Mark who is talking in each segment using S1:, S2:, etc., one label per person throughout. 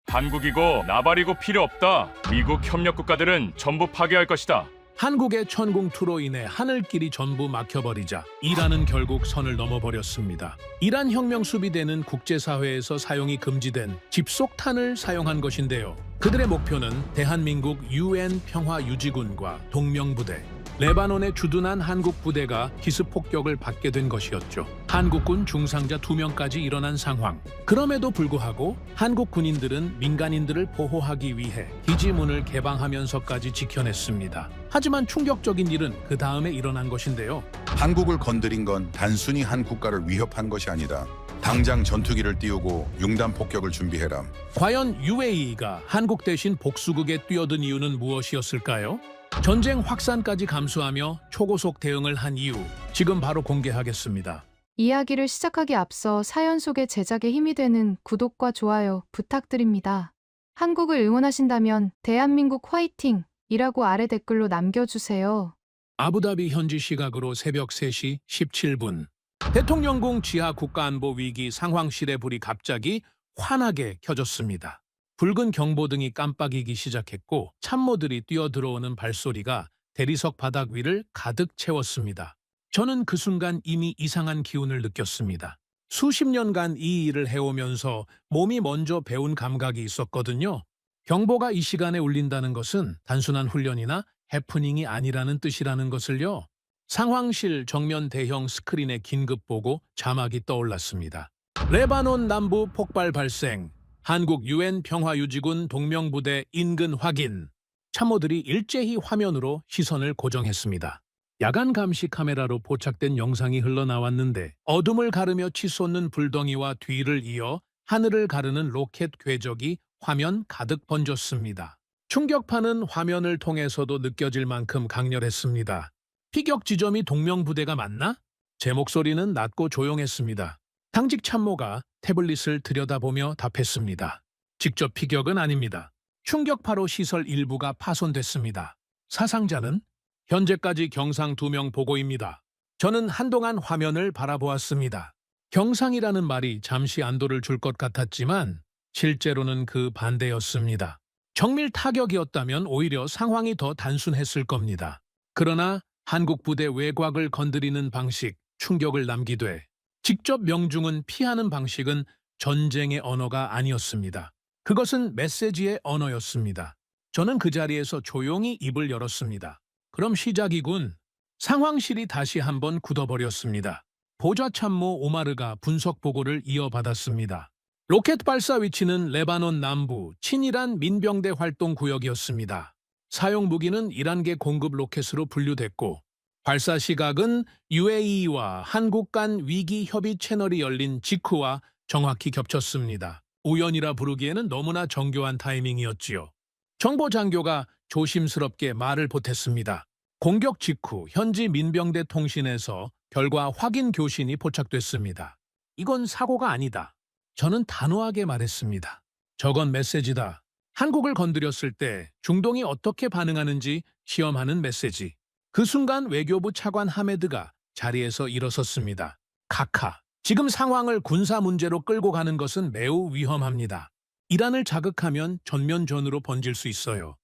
S1: 한국이고 나발이고 필요 없다. 미국 협력 국가들은 전부 파괴할 것이다.
S2: 한국의 천궁투로 인해 하늘길이 전부 막혀버리자 이란은 결국 선을 넘어버렸습니다. 이란 혁명 수비대는 국제사회에서 사용이 금지된 집속탄을 사용한 것인데요. 그들의 목표는 대한민국 UN 평화유지군과 동명부대, 레바논의 주둔한 한국 부대가 기습폭격을 받게 된 것이었죠. 한국군 중상자 2명까지 일어난 상황. 그럼에도 불구하고 한국 군인들은 민간인들을 보호하기 위해 기지문을 개방하면서까지 지켜냈습니다. 하지만 충격적인 일은 그 다음에 일어난 것인데요.
S3: 한국을 건드린 건 단순히 한 국가를 위협한 것이 아니다. 당장 전투기를 띄우고 융단 폭격을 준비해라.
S2: 과연 UAE가 한국 대신 복수극에 뛰어든 이유는 무엇이었을까요? 전쟁 확산까지 감수하며 초고속 대응을 한 이유, 지금 바로 공개하겠습니다.
S4: 이야기를 시작하기 앞서 사연 속의 제작에 힘이 되는 구독과 좋아요 부탁드립니다. 한국을 응원하신다면 대한민국 화이팅! 이라고 아래 댓글로 남겨주세요.
S2: 아부다비 현지 시각으로 새벽 3시 17분. 대통령궁 지하 국가안보 위기 상황실의 불이 갑자기 환하게 켜졌습니다. 붉은 경보등이 깜빡이기 시작했고 참모들이 뛰어들어오는 발소리가 대리석 바닥 위를 가득 채웠습니다. 저는 그 순간 이미 이상한 기운을 느꼈습니다. 수십 년간 이 일을 해오면서 몸이 먼저 배운 감각이 있었거든요. 경보가 이 시간에 울린다는 것은 단순한 훈련이나 해프닝이 아니라는 뜻이라는 것을요. 상황실 정면 대형 스크린에 긴급 보고 자막이 떠올랐습니다. 레바논 남부 폭발 발생. 한국 UN 평화유지군 동명부대 인근 확인. 참모들이 일제히 화면으로 시선을 고정했습니다. 야간 감시 카메라로 포착된 영상이 흘러나왔는데 어둠을 가르며 치솟는 불덩이와 뒤를 이어 하늘을 가르는 로켓 궤적이 화면 가득 번졌습니다. 충격파는 화면을 통해서도 느껴질 만큼 강렬했습니다. 피격 지점이 동명부대가 맞나? 제 목소리는 낮고 조용했습니다. 당직 참모가 태블릿을 들여다보며 답했습니다. 직접 피격은 아닙니다. 충격파로 시설 일부가 파손됐습니다. 사상자는? 현재까지 경상 2명 보고입니다. 저는 한동안 화면을 바라보았습니다. 경상이라는 말이 잠시 안도를 줄 것 같았지만 실제로는 그 반대였습니다. 정밀 타격이었다면 오히려 상황이 더 단순했을 겁니다. 그러나 한국 부대 외곽을 건드리는 방식, 충격을 남기되 직접 명중은 피하는 방식은 전쟁의 언어가 아니었습니다. 그것은 메시지의 언어였습니다. 저는 그 자리에서 조용히 입을 열었습니다. 그럼 시작이군. 상황실이 다시 한번 굳어버렸습니다. 보좌 참모 오마르가 분석 보고를 이어받았습니다. 로켓 발사 위치는 레바논 남부 친이란 민병대 활동 구역이었습니다. 사용 무기는 이란계 공급 로켓으로 분류됐고 발사 시각은 UAE와 한국 간 위기 협의 채널이 열린 직후와 정확히 겹쳤습니다. 우연이라 부르기에는 너무나 정교한 타이밍이었지요. 정보 장교가 조심스럽게 말을 보탰습니다. 공격 직후 현지 민병대 통신에서 결과 확인 교신이 포착됐습니다. 이건 사고가 아니다. 저는 단호하게 말했습니다. 저건 메시지다. 한국을 건드렸을 때 중동이 어떻게 반응하는지 시험하는 메시지. 그 순간 외교부 차관 하메드가 자리에서 일어섰습니다. 카카, 지금 상황을 군사 문제로 끌고 가는 것은 매우 위험합니다. 이란을 자극하면 전면전으로 번질 수 있어요.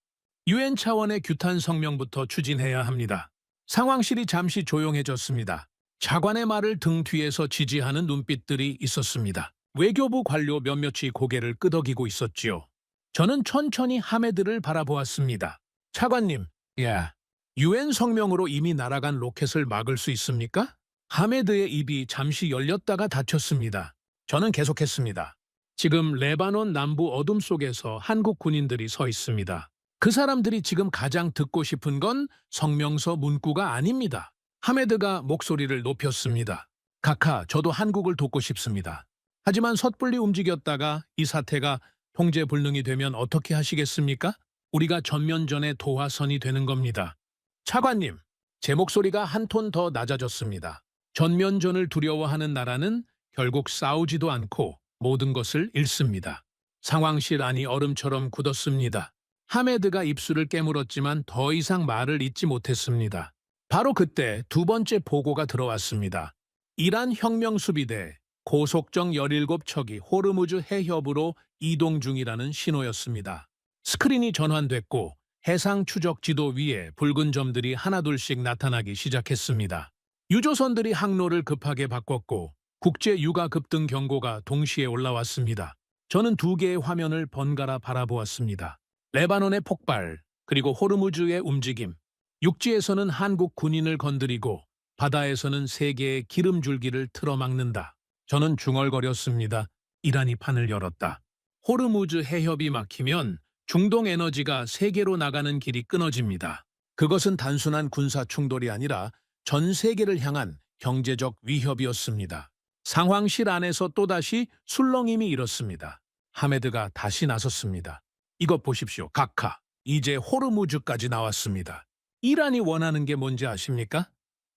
S2: UN 차원의 규탄 성명부터 추진해야 합니다. 상황실이 잠시 조용해졌습니다. 차관의 말을 등 뒤에서 지지하는 눈빛들이 있었습니다. 외교부 관료 몇몇이 고개를 끄덕이고 있었지요. 저는 천천히 하메드를 바라보았습니다. 차관님, UN 성명으로 이미 날아간 로켓을 막을 수 있습니까? 하메드의 입이 잠시 열렸다가 닫혔습니다. 저는 계속했습니다. 지금 레바논 남부 어둠 속에서 한국 군인들이 서 있습니다. 그 사람들이 지금 가장 듣고 싶은 건 성명서 문구가 아닙니다. 하메드가 목소리를 높였습니다. 카카, 저도 한국을 돕고 싶습니다. 하지만 섣불리 움직였다가 이 사태가 통제불능이 되면 어떻게 하시겠습니까? 우리가 전면전의 도화선이 되는 겁니다. 차관님, 제 목소리가 한 톤 더 낮아졌습니다. 전면전을 두려워하는 나라는 결국 싸우지도 않고 모든 것을 잃습니다. 상황실 안이 얼음처럼 굳었습니다. 하메드가 입술을 깨물었지만 더 이상 말을 잇지 못했습니다. 바로 그때 두 번째 보고가 들어왔습니다. 이란 혁명수비대 고속정 17척이 호르무즈 해협으로 이동 중이라는 신호였습니다. 스크린이 전환됐고 해상 추적 지도 위에 붉은 점들이 하나둘씩 나타나기 시작했습니다. 유조선들이 항로를 급하게 바꿨고 국제 육아 급등 경고가 동시에 올라왔습니다. 저는 두 개의 화면을 번갈아 바라보았습니다. 레바논의 폭발, 그리고 호르무즈의 움직임. 육지에서는 한국 군인을 건드리고 바다에서는 세계의 기름줄기를 틀어막는다. 저는 중얼거렸습니다. 이란이 판을 열었다. 호르무즈 해협이 막히면 중동 에너지가 세계로 나가는 길이 끊어집니다. 그것은 단순한 군사 충돌이 아니라 전 세계를 향한 경제적 위협이었습니다. 상황실 안에서 또다시 술렁임이 일었습니다. 하메드가 다시 나섰습니다. 이것 보십시오, 각하. 이제 호르무즈까지 나왔습니다. 이란이 원하는 게 뭔지 아십니까?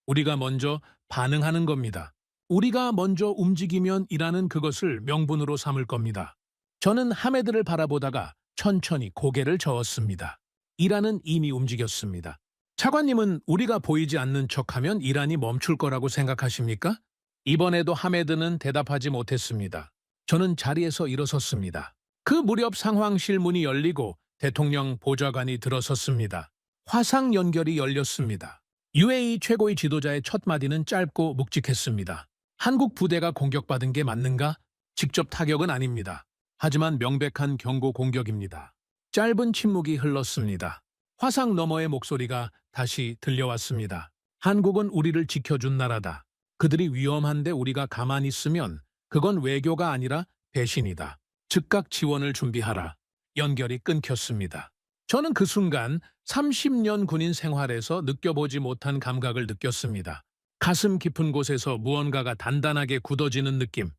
S2: 우리가 먼저 반응하는 겁니다. 우리가 먼저 움직이면 이란은 그것을 명분으로 삼을 겁니다. 저는 하메드를 바라보다가 천천히 고개를 저었습니다. 이란은 이미 움직였습니다. 차관님은 우리가 보이지 않는 척하면 이란이 멈출 거라고 생각하십니까? 이번에도 하메드는 대답하지 못했습니다. 저는 자리에서 일어섰습니다. 그 무렵 상황실 문이 열리고 대통령 보좌관이 들어섰습니다. 화상 연결이 열렸습니다. UAE 최고의 지도자의 첫 마디는 짧고 묵직했습니다. 한국 부대가 공격받은 게 맞는가? 직접 타격은 아닙니다. 하지만 명백한 경고 공격입니다. 짧은 침묵이 흘렀습니다. 화상 너머의 목소리가 다시 들려왔습니다. 한국은 우리를 지켜준 나라다. 그들이 위험한데 우리가 가만히 있으면 그건 외교가 아니라 배신이다. 즉각 지원을 준비하라. 연결이 끊겼습니다. 저는 그 순간 30년 군인 생활에서 느껴보지 못한 감각을 느꼈습니다. 가슴 깊은 곳에서 무언가가 단단하게 굳어지는 느낌.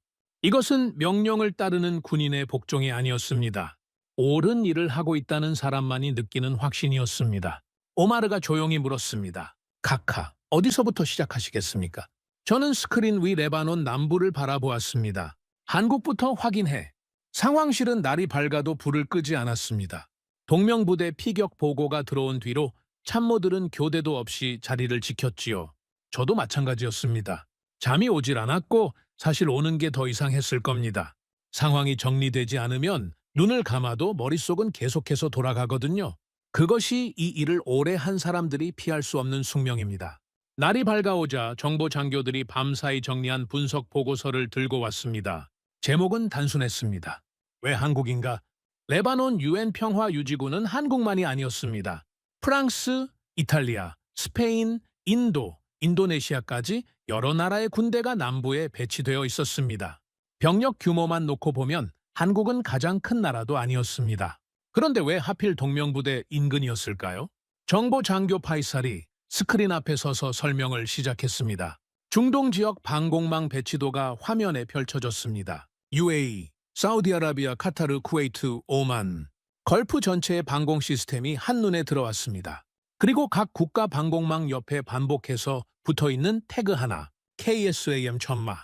S2: 이것은 명령을 따르는 군인의 복종이 아니었습니다. 옳은 일을 하고 있다는 사람만이 느끼는 확신이었습니다. 오마르가 조용히 물었습니다. 각하, 어디서부터 시작하시겠습니까? 저는 스크린 위 레바논 남부를 바라보았습니다. 한국부터 확인해. 상황실은 날이 밝아도 불을 끄지 않았습니다. 동명부대 피격 보고가 들어온 뒤로 참모들은 교대도 없이 자리를 지켰지요. 저도 마찬가지였습니다. 잠이 오질 않았고 사실 오는 게 더 이상했을 겁니다. 상황이 정리되지 않으면 눈을 감아도 머릿속은 계속해서 돌아가거든요. 그것이 이 일을 오래 한 사람들이 피할 수 없는 숙명입니다. 날이 밝아오자 정보 장교들이 밤사이 정리한 분석 보고서를 들고 왔습니다. 제목은 단순했습니다. 왜 한국인가? 레바논 UN 평화유지군은 한국만이 아니었습니다. 프랑스, 이탈리아, 스페인, 인도, 인도네시아까지 여러 나라의 군대가 남부에 배치되어 있었습니다. 병력 규모만 놓고 보면 한국은 가장 큰 나라도 아니었습니다. 그런데 왜 하필 동명부대 인근이었을까요? 정보 장교 파이살이 스크린 앞에 서서 설명을 시작했습니다. 중동 지역 방공망 배치도가 화면에 펼쳐졌습니다. UAE, 사우디아라비아, 카타르, 쿠웨이트, 오만, 걸프 전체의 방공 시스템이 한눈에 들어왔습니다. 그리고 각 국가 방공망 옆에 반복해서 붙어있는 태그 하나, KSAM 천마.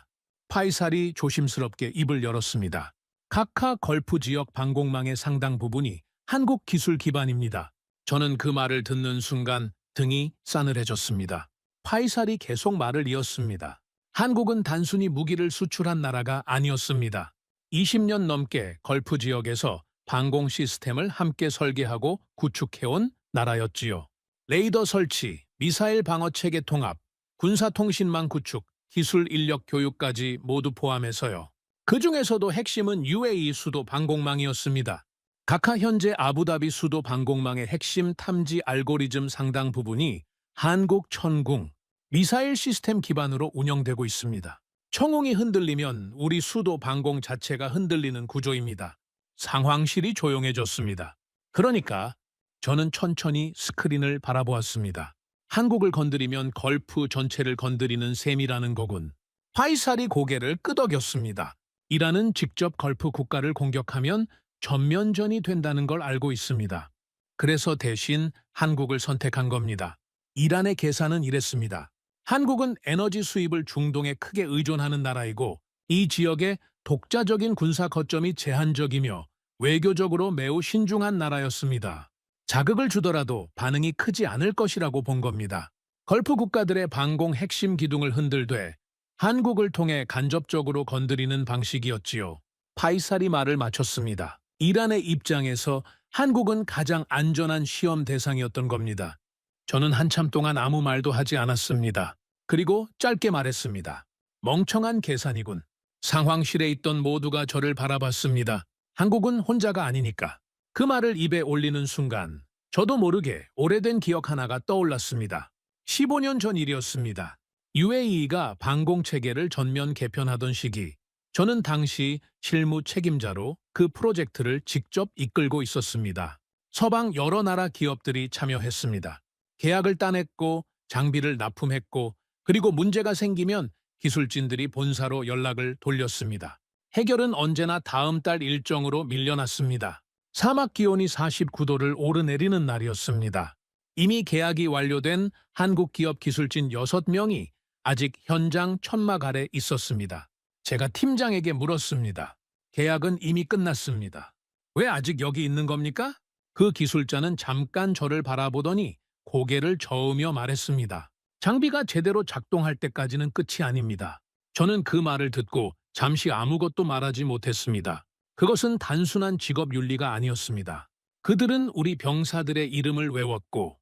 S2: 파이살이 조심스럽게 입을 열었습니다. 각하 걸프 지역 방공망의 상당 부분이 한국 기술 기반입니다. 저는 그 말을 듣는 순간 등이 싸늘해졌습니다. 파이살이 계속 말을 이었습니다. 한국은 단순히 무기를 수출한 나라가 아니었습니다. 20년 넘게 걸프 지역에서 방공 시스템을 함께 설계하고 구축해온 나라였지요. 레이더 설치, 미사일 방어 체계 통합, 군사통신망 구축, 기술 인력 교육까지 모두 포함해서요. 그 중에서도 핵심은 UAE 수도 방공망이었습니다. 각하 현재 아부다비 수도 방공망의 핵심 탐지 알고리즘 상당 부분이 한국 천궁, 미사일 시스템 기반으로 운영되고 있습니다. 청웅이 흔들리면 우리 수도 방공 자체가 흔들리는 구조입니다. 상황실이 조용해졌습니다. 그러니까 저는 천천히 스크린을 바라보았습니다. 한국을 건드리면 걸프 전체를 건드리는 셈이라는 거군. 파이살이 고개를 끄덕였습니다. 이란은 직접 걸프 국가를 공격하면 전면전이 된다는 걸 알고 있습니다. 그래서 대신 한국을 선택한 겁니다. 이란의 계산은 이랬습니다. 한국은 에너지 수입을 중동에 크게 의존하는 나라이고 이 지역의 독자적인 군사 거점이 제한적이며 외교적으로 매우 신중한 나라였습니다. 자극을 주더라도 반응이 크지 않을 것이라고 본 겁니다. 걸프 국가들의 방공 핵심 기둥을 흔들되 한국을 통해 간접적으로 건드리는 방식이었지요. 파이살이 말을 마쳤습니다. 이란의 입장에서 한국은 가장 안전한 시험 대상이었던 겁니다. 저는 한참 동안 아무 말도 하지 않았습니다. 그리고 짧게 말했습니다. 멍청한 계산이군. 상황실에 있던 모두가 저를 바라봤습니다. 한국은 혼자가 아니니까. 그 말을 입에 올리는 순간 저도 모르게 오래된 기억 하나가 떠올랐습니다. 15년 전 일이었습니다. UAE가 방공체계를 전면 개편하던 시기. 저는 당시 실무 책임자로 그 프로젝트를 직접 이끌고 있었습니다. 서방 여러 나라 기업들이 참여했습니다. 계약을 따냈고 장비를 납품했고 그리고 문제가 생기면 기술진들이 본사로 연락을 돌렸습니다. 해결은 언제나 다음 달 일정으로 밀려났습니다. 사막 기온이 49도를 오르내리는 날이었습니다. 이미 계약이 완료된 한국 기업 기술진 6명이 아직 현장 천막 아래 있었습니다. 제가 팀장에게 물었습니다. 계약은 이미 끝났습니다. 왜 아직 여기 있는 겁니까? 그 기술자는 잠깐 저를 바라보더니 고개를 저으며 말했습니다. 장비가 제대로 작동할 때까지는 끝이 아닙니다. 저는 그 말을 듣고 잠시 아무것도 말하지 못했습니다. 그것은 단순한 직업 윤리가 아니었습니다. 그들은 우리 병사들의 이름을 외웠고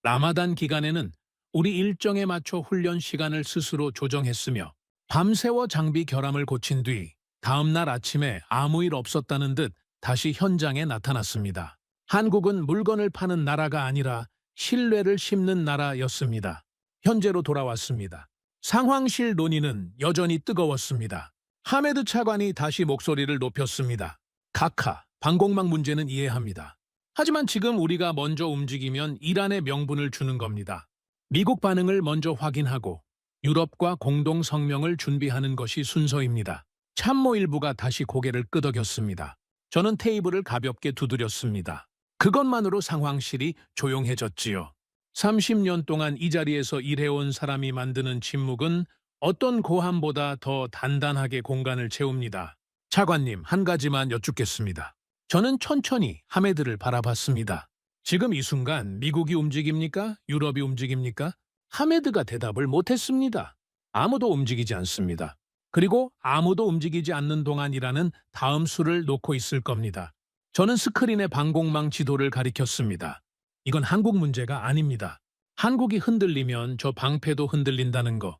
S2: 라마단 기간에는 우리 일정에 맞춰 훈련 시간을 스스로 조정했으며 밤새워 장비 결함을 고친 뒤 다음 날 아침에 아무 일 없었다는 듯 다시 현장에 나타났습니다. 한국은 물건을 파는 나라가 아니라 신뢰를 심는 나라였습니다. 현재로 돌아왔습니다. 상황실 논의는 여전히 뜨거웠습니다. 하메드 차관이 다시 목소리를 높였습니다. 각하, 방공망 문제는 이해합니다. 하지만 지금 우리가 먼저 움직이면 이란에 명분을 주는 겁니다. 미국 반응을 먼저 확인하고 유럽과 공동 성명을 준비하는 것이 순서입니다. 참모 일부가 다시 고개를 끄덕였습니다. 저는 테이블을 가볍게 두드렸습니다. 그것만으로 상황실이 조용해졌지요. 30년 동안 이 자리에서 일해온 사람이 만드는 침묵은 어떤 고함보다 더 단단하게 공간을 채웁니다. 차관님, 한 가지만 여쭙겠습니다. 저는 천천히 하메드를 바라봤습니다. 지금 이 순간 미국이 움직입니까? 유럽이 움직입니까? 하메드가 대답을 못했습니다. 아무도 움직이지 않습니다. 그리고 아무도 움직이지 않는 동안 이란은 다음 수를 놓고 있을 겁니다. 저는 스크린에 방공망 지도를 가리켰습니다. 이건 한국 문제가 아닙니다. 한국이 흔들리면 저 방패도 흔들린다는 거.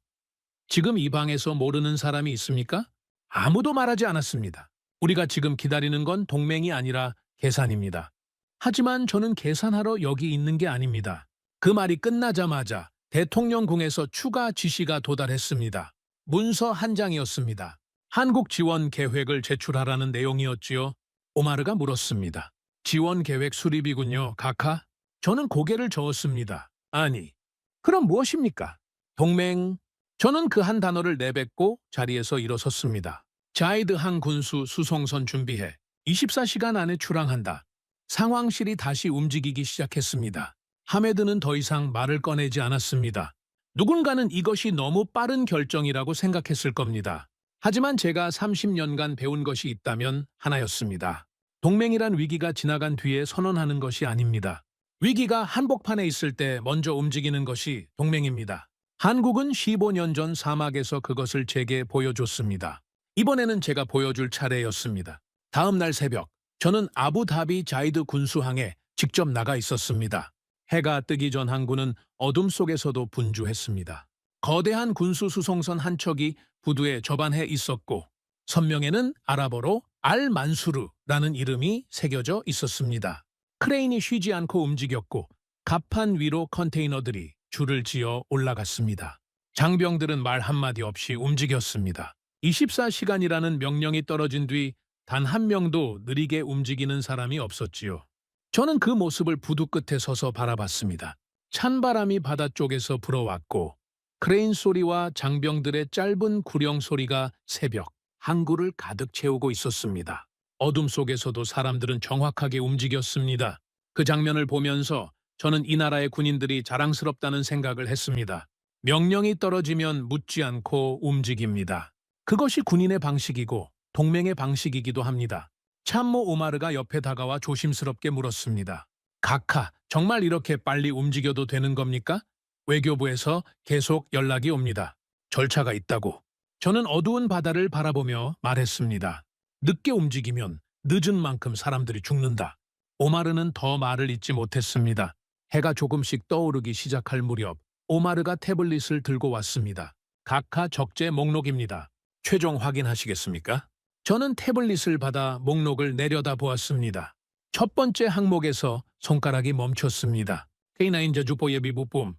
S2: 지금 이 방에서 모르는 사람이 있습니까? 아무도 말하지 않았습니다. 우리가 지금 기다리는 건 동맹이 아니라 계산입니다. 하지만 저는 계산하러 여기 있는 게 아닙니다. 그 말이 끝나자마자 대통령궁에서 추가 지시가 도달했습니다. 문서 한 장이었습니다. 한국 지원 계획을 제출하라는 내용이었지요. 오마르가 물었습니다. 지원 계획 수립이군요, 각하. 저는 고개를 저었습니다. 아니, 그럼 무엇입니까? 동맹. 저는 그 한 단어를 내뱉고 자리에서 일어섰습니다. 자이드 항 군수 수송선 준비해. 24시간 안에 출항한다. 상황실이 다시 움직이기 시작했습니다. 하메드는 더 이상 말을 꺼내지 않았습니다. 누군가는 이것이 너무 빠른 결정이라고 생각했을 겁니다. 하지만 제가 30년간 배운 것이 있다면 하나였습니다. 동맹이란 위기가 지나간 뒤에 선언하는 것이 아닙니다. 위기가 한복판에 있을 때 먼저 움직이는 것이 동맹입니다. 한국은 15년 전 사막에서 그것을 제게 보여줬습니다. 이번에는 제가 보여줄 차례였습니다. 다음 날 새벽, 저는 아부다비 자이드 군수항에 직접 나가 있었습니다. 해가 뜨기 전 항구는 어둠 속에서도 분주했습니다. 거대한 군수 수송선 한 척이 부두에 접안해 있었고 선명에는 아랍어로 알-만수르라는 이름이 새겨져 있었습니다. 크레인이 쉬지 않고 움직였고 갑판 위로 컨테이너들이 줄을 지어 올라갔습니다. 장병들은 말 한마디 없이 움직였습니다. 24시간이라는 명령이 떨어진 뒤 단 한 명도 느리게 움직이는 사람이 없었지요. 저는 그 모습을 부두 끝에 서서 바라봤습니다. 찬바람이 바다 쪽에서 불어왔고 크레인 소리와 장병들의 짧은 구령 소리가 새벽 항구를 가득 채우고 있었습니다. 어둠 속에서도 사람들은 정확하게 움직였습니다. 그 장면을 보면서 저는 이 나라의 군인들이 자랑스럽다는 생각을 했습니다. 명령이 떨어지면 묻지 않고 움직입니다. 그것이 군인의 방식이고 동맹의 방식이기도 합니다. 참모 오마르가 옆에 다가와 조심스럽게 물었습니다. 각하, 정말 이렇게 빨리 움직여도 되는 겁니까? 외교부에서 계속 연락이 옵니다. 절차가 있다고. 저는 어두운 바다를 바라보며 말했습니다. 늦게 움직이면 늦은 만큼 사람들이 죽는다. 오마르는 더 말을 잇지 못했습니다. 해가 조금씩 떠오르기 시작할 무렵 오마르가 태블릿을 들고 왔습니다. 각하 적재 목록입니다. 최종 확인하시겠습니까? 저는 태블릿을 받아 목록을 내려다 보았습니다. 첫 번째 항목에서 손가락이 멈췄습니다. K9 저주보 예비 부품.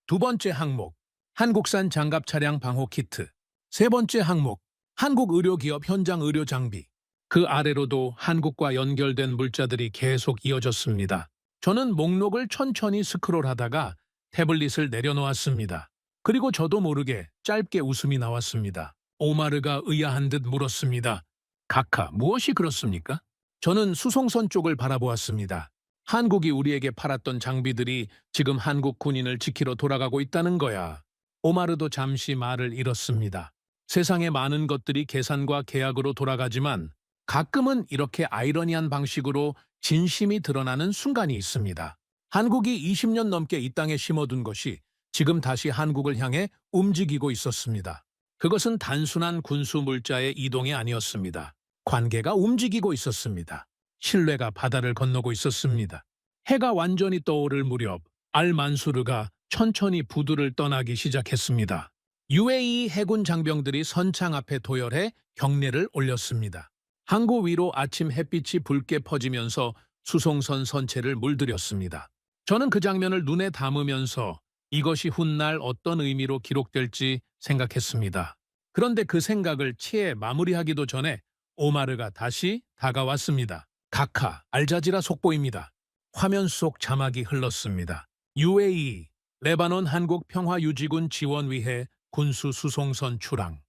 S2: 두 번째 항목, 한국산 장갑 차량 방호 키트. 세 번째 항목, 한국 의료기업 현장 의료 장비. 그 아래로도 한국과 연결된 물자들이 계속 이어졌습니다. 저는 목록을 천천히 스크롤하다가 태블릿을 내려놓았습니다. 그리고 저도 모르게 짧게 웃음이 나왔습니다. 오마르가 의아한 듯 물었습니다. 각하, 무엇이 그렇습니까? 저는 수송선 쪽을 바라보았습니다. 한국이 우리에게 팔았던 장비들이 지금 한국 군인을 지키러 돌아가고 있다는 거야. 오마르도 잠시 말을 잃었습니다. 세상의 많은 것들이 계산과 계약으로 돌아가지만 가끔은 이렇게 아이러니한 방식으로 진심이 드러나는 순간이 있습니다. 한국이 20년 넘게 이 땅에 심어둔 것이 지금 다시 한국을 향해 움직이고 있었습니다. 그것은 단순한 군수 물자의 이동이 아니었습니다. 관계가 움직이고 있었습니다. 신뢰가 바다를 건너고 있었습니다. 해가 완전히 떠오를 무렵 알만수르가 천천히 부두를 떠나기 시작했습니다. UAE 해군 장병들이 선창 앞에 도열해 경례를 올렸습니다. 항구 위로 아침 햇빛이 붉게 퍼지면서 수송선 선체를 물들였습니다. 저는 그 장면을 눈에 담으면서 이것이 훗날 어떤 의미로 기록될지 생각했습니다. 그런데 그 생각을 치에 마무리하기도 전에 오마르가 다시 다가왔습니다. 각하, 알자지라 속보입니다. 화면 속 자막이 흘렀습니다. UAE, 레바논 한국 평화유지군 지원 위해 군수 수송선 출항.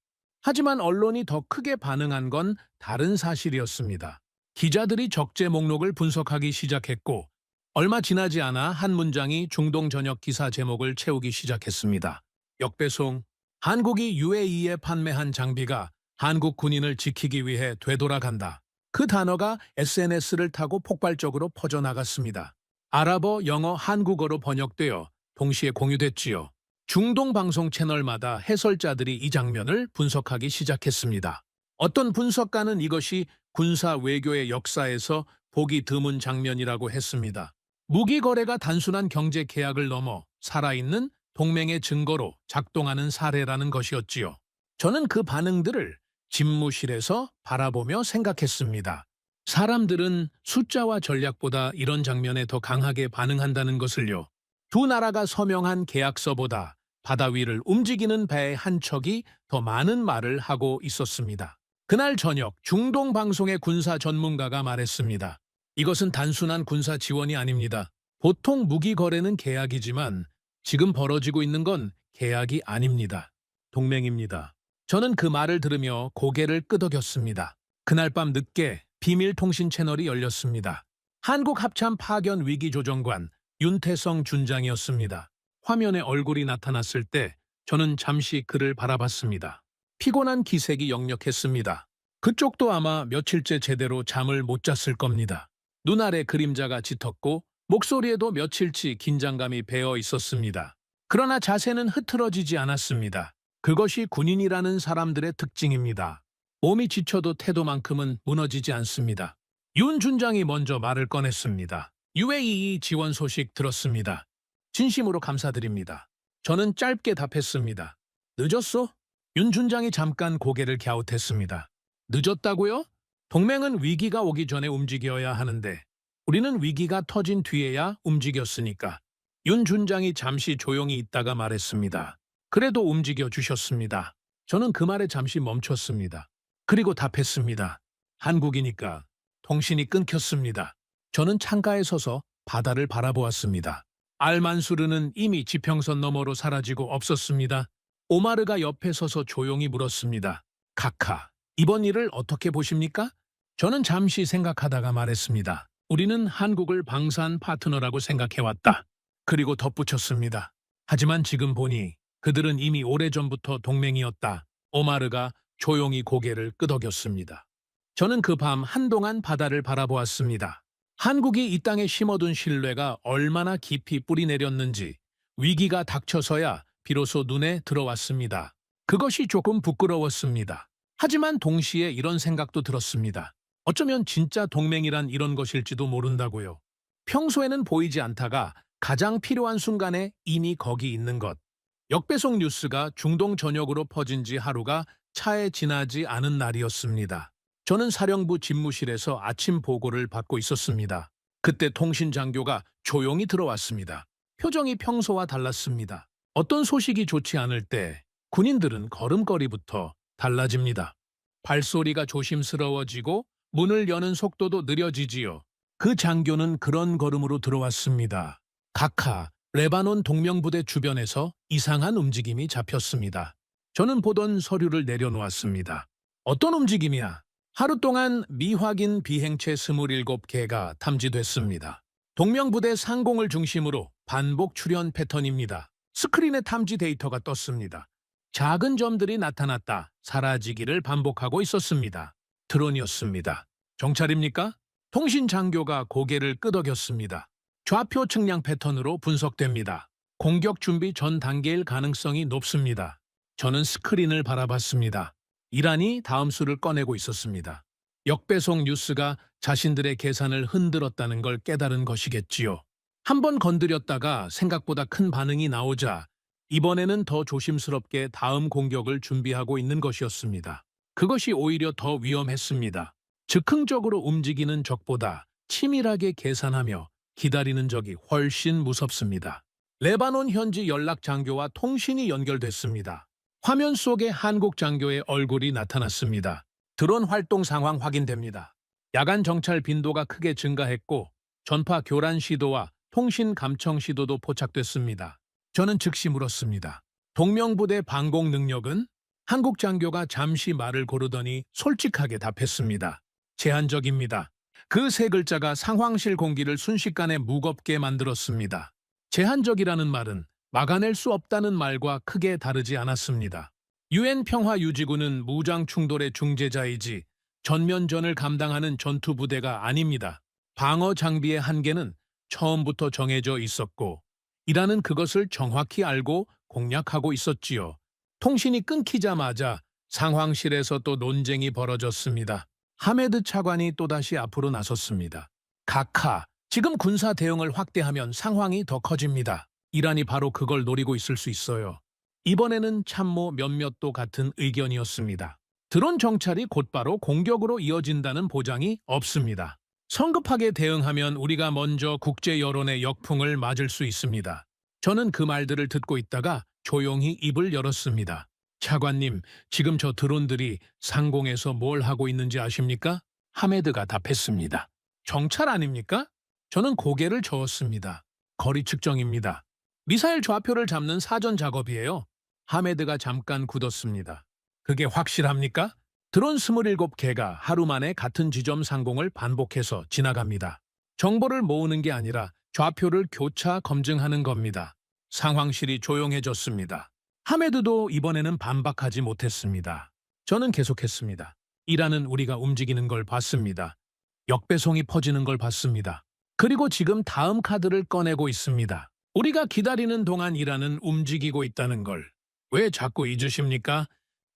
S2: 하지만 언론이 더 크게 반응한 건 다른 사실이었습니다. 기자들이 적재 목록을 분석하기 시작했고 얼마 지나지 않아 한 문장이 중동 전역 기사 제목을 채우기 시작했습니다. 역배송, 한국이 UAE에 판매한 장비가 한국 군인을 지키기 위해 되돌아간다. 그 단어가 SNS를 타고 폭발적으로 퍼져나갔습니다. 아랍어, 영어, 한국어로 번역되어 동시에 공유됐지요. 중동 방송 채널마다 해설자들이 이 장면을 분석하기 시작했습니다. 어떤 분석가는 이것이 군사 외교의 역사에서 보기 드문 장면이라고 했습니다. 무기 거래가 단순한 경제 계약을 넘어 살아있는 동맹의 증거로 작동하는 사례라는 것이었지요. 저는 그 반응들을 집무실에서 바라보며 생각했습니다. 사람들은 숫자와 전략보다 이런 장면에 더 강하게 반응한다는 것을요. 두 나라가 서명한 계약서보다 바다 위를 움직이는 배의 한 척이 더 많은 말을 하고 있었습니다. 그날 저녁 중동 방송의 군사 전문가가 말했습니다. 이것은 단순한 군사 지원이 아닙니다. 보통 무기 거래는 계약이지만 지금 벌어지고 있는 건 계약이 아닙니다. 동맹입니다. 저는 그 말을 들으며 고개를 끄덕였습니다. 그날 밤 늦게 비밀 통신 채널이 열렸습니다. 한국 합참 파견 위기조정관 윤태성 준장이었습니다. 화면에 얼굴이 나타났을 때 저는 잠시 그를 바라봤습니다. 피곤한 기색이 역력했습니다. 그쪽도 아마 며칠째 제대로 잠을 못 잤을 겁니다. 눈 아래 그림자가 짙었고 목소리에도 며칠치 긴장감이 배어 있었습니다. 그러나 자세는 흐트러지지 않았습니다. 그것이 군인이라는 사람들의 특징입니다. 몸이 지쳐도 태도만큼은 무너지지 않습니다. 윤 준장이 먼저 말을 꺼냈습니다. UAE 지원 소식 들었습니다. 진심으로 감사드립니다. 저는 짧게 답했습니다. 늦었어? 윤 준장이 잠깐 고개를 갸웃했습니다. 늦었다고요? 동맹은 위기가 오기 전에 움직여야 하는데 우리는 위기가 터진 뒤에야 움직였으니까. 윤 준장이 잠시 조용히 있다가 말했습니다. 그래도 움직여 주셨습니다. 저는 그 말에 잠시 멈췄습니다. 그리고 답했습니다. 한국이니까. 통신이 끊겼습니다. 저는 창가에 서서 바다를 바라보았습니다. 알만수르는 이미 지평선 너머로 사라지고 없었습니다. 오마르가 옆에 서서 조용히 물었습니다. 각하, 이번 일을 어떻게 보십니까? 저는 잠시 생각하다가 말했습니다. 우리는 한국을 방산 파트너라고 생각해왔다. 그리고 덧붙였습니다. 하지만 지금 보니 그들은 이미 오래전부터 동맹이었다. 오마르가 조용히 고개를 끄덕였습니다. 저는 그 밤 한동안 바다를 바라보았습니다. 한국이 이 땅에 심어둔 신뢰가 얼마나 깊이 뿌리내렸는지 위기가 닥쳐서야 비로소 눈에 들어왔습니다. 그것이 조금 부끄러웠습니다. 하지만 동시에 이런 생각도 들었습니다. 어쩌면 진짜 동맹이란 이런 것일지도 모른다고요. 평소에는 보이지 않다가 가장 필요한 순간에 이미 거기 있는 것. 역배송 뉴스가 중동 전역으로 퍼진 지 하루가 차에 지나지 않은 날이었습니다. 저는 사령부 집무실에서 아침 보고를 받고 있었습니다. 그때 통신 장교가 조용히 들어왔습니다. 표정이 평소와 달랐습니다. 어떤 소식이 좋지 않을 때 군인들은 걸음걸이부터 달라집니다. 발소리가 조심스러워지고 문을 여는 속도도 느려지지요. 그 장교는 그런 걸음으로 들어왔습니다. 각하, 레바논 동명부대 주변에서 이상한 움직임이 잡혔습니다. 저는 보던 서류를 내려놓았습니다. 어떤 움직임이야? 하루 동안 미확인 비행체 27개가 탐지됐습니다. 동명부대 상공을 중심으로 반복 출현 패턴입니다. 스크린에 탐지 데이터가 떴습니다. 작은 점들이 나타났다 사라지기를 반복하고 있었습니다. 드론이었습니다. 정찰입니까? 통신 장교가 고개를 끄덕였습니다. 좌표 측량 패턴으로 분석됩니다. 공격 준비 전 단계일 가능성이 높습니다. 저는 스크린을 바라봤습니다. 이란이 다음 수를 꺼내고 있었습니다. 역배송 뉴스가 자신들의 계산을 흔들었다는 걸 깨달은 것이겠지요. 한번 건드렸다가 생각보다 큰 반응이 나오자 이번에는 더 조심스럽게 다음 공격을 준비하고 있는 것이었습니다. 그것이 오히려 더 위험했습니다. 즉흥적으로 움직이는 적보다 치밀하게 계산하며 기다리는 적이 훨씬 무섭습니다. 레바논 현지 연락 장교와 통신이 연결됐습니다. 화면 속에 한국 장교의 얼굴이 나타났습니다. 드론 활동 상황 확인됩니다. 야간 정찰 빈도가 크게 증가했고 전파 교란 시도와 통신 감청 시도도 포착됐습니다. 저는 즉시 물었습니다. 동명부대 방공 능력은? 한국 장교가 잠시 말을 고르더니 솔직하게 답했습니다. 제한적입니다. 그 세 글자가 상황실 공기를 순식간에 무겁게 만들었습니다. 제한적이라는 말은 막아낼 수 없다는 말과 크게 다르지 않았습니다. 유엔 평화유지군은 무장 충돌의 중재자이지 전면전을 감당하는 전투부대가 아닙니다. 방어 장비의 한계는 처음부터 정해져 있었고 이란은 그것을 정확히 알고 공략하고 있었지요. 통신이 끊기자마자 상황실에서 또 논쟁이 벌어졌습니다. 하메드 차관이 또다시 앞으로 나섰습니다. 각하, 지금 군사 대응을 확대하면 상황이 더 커집니다. 이란이 바로 그걸 노리고 있을 수 있어요. 이번에는 참모 몇몇도 같은 의견이었습니다. 드론 정찰이 곧바로 공격으로 이어진다는 보장이 없습니다. 성급하게 대응하면 우리가 먼저 국제 여론의 역풍을 맞을 수 있습니다. 저는 그 말들을 듣고 있다가 조용히 입을 열었습니다. 차관님, 지금 저 드론들이 상공에서 뭘 하고 있는지 아십니까? 하메드가 답했습니다. 정찰 아닙니까? 저는 고개를 저었습니다. 거리 측정입니다. 미사일 좌표를 잡는 사전 작업이에요. 하메드가 잠깐 굳었습니다. 그게 확실합니까? 드론 27개가 하루 만에 같은 지점 상공을 반복해서 지나갑니다. 정보를 모으는 게 아니라 좌표를 교차 검증하는 겁니다. 상황실이 조용해졌습니다. 하메드도 이번에는 반박하지 못했습니다. 저는 계속했습니다. 이란은 우리가 움직이는 걸 봤습니다. 역배송이 퍼지는 걸 봤습니다. 그리고 지금 다음 카드를 꺼내고 있습니다. 우리가 기다리는 동안 이란은 움직이고 있다는 걸. 왜 자꾸 잊으십니까?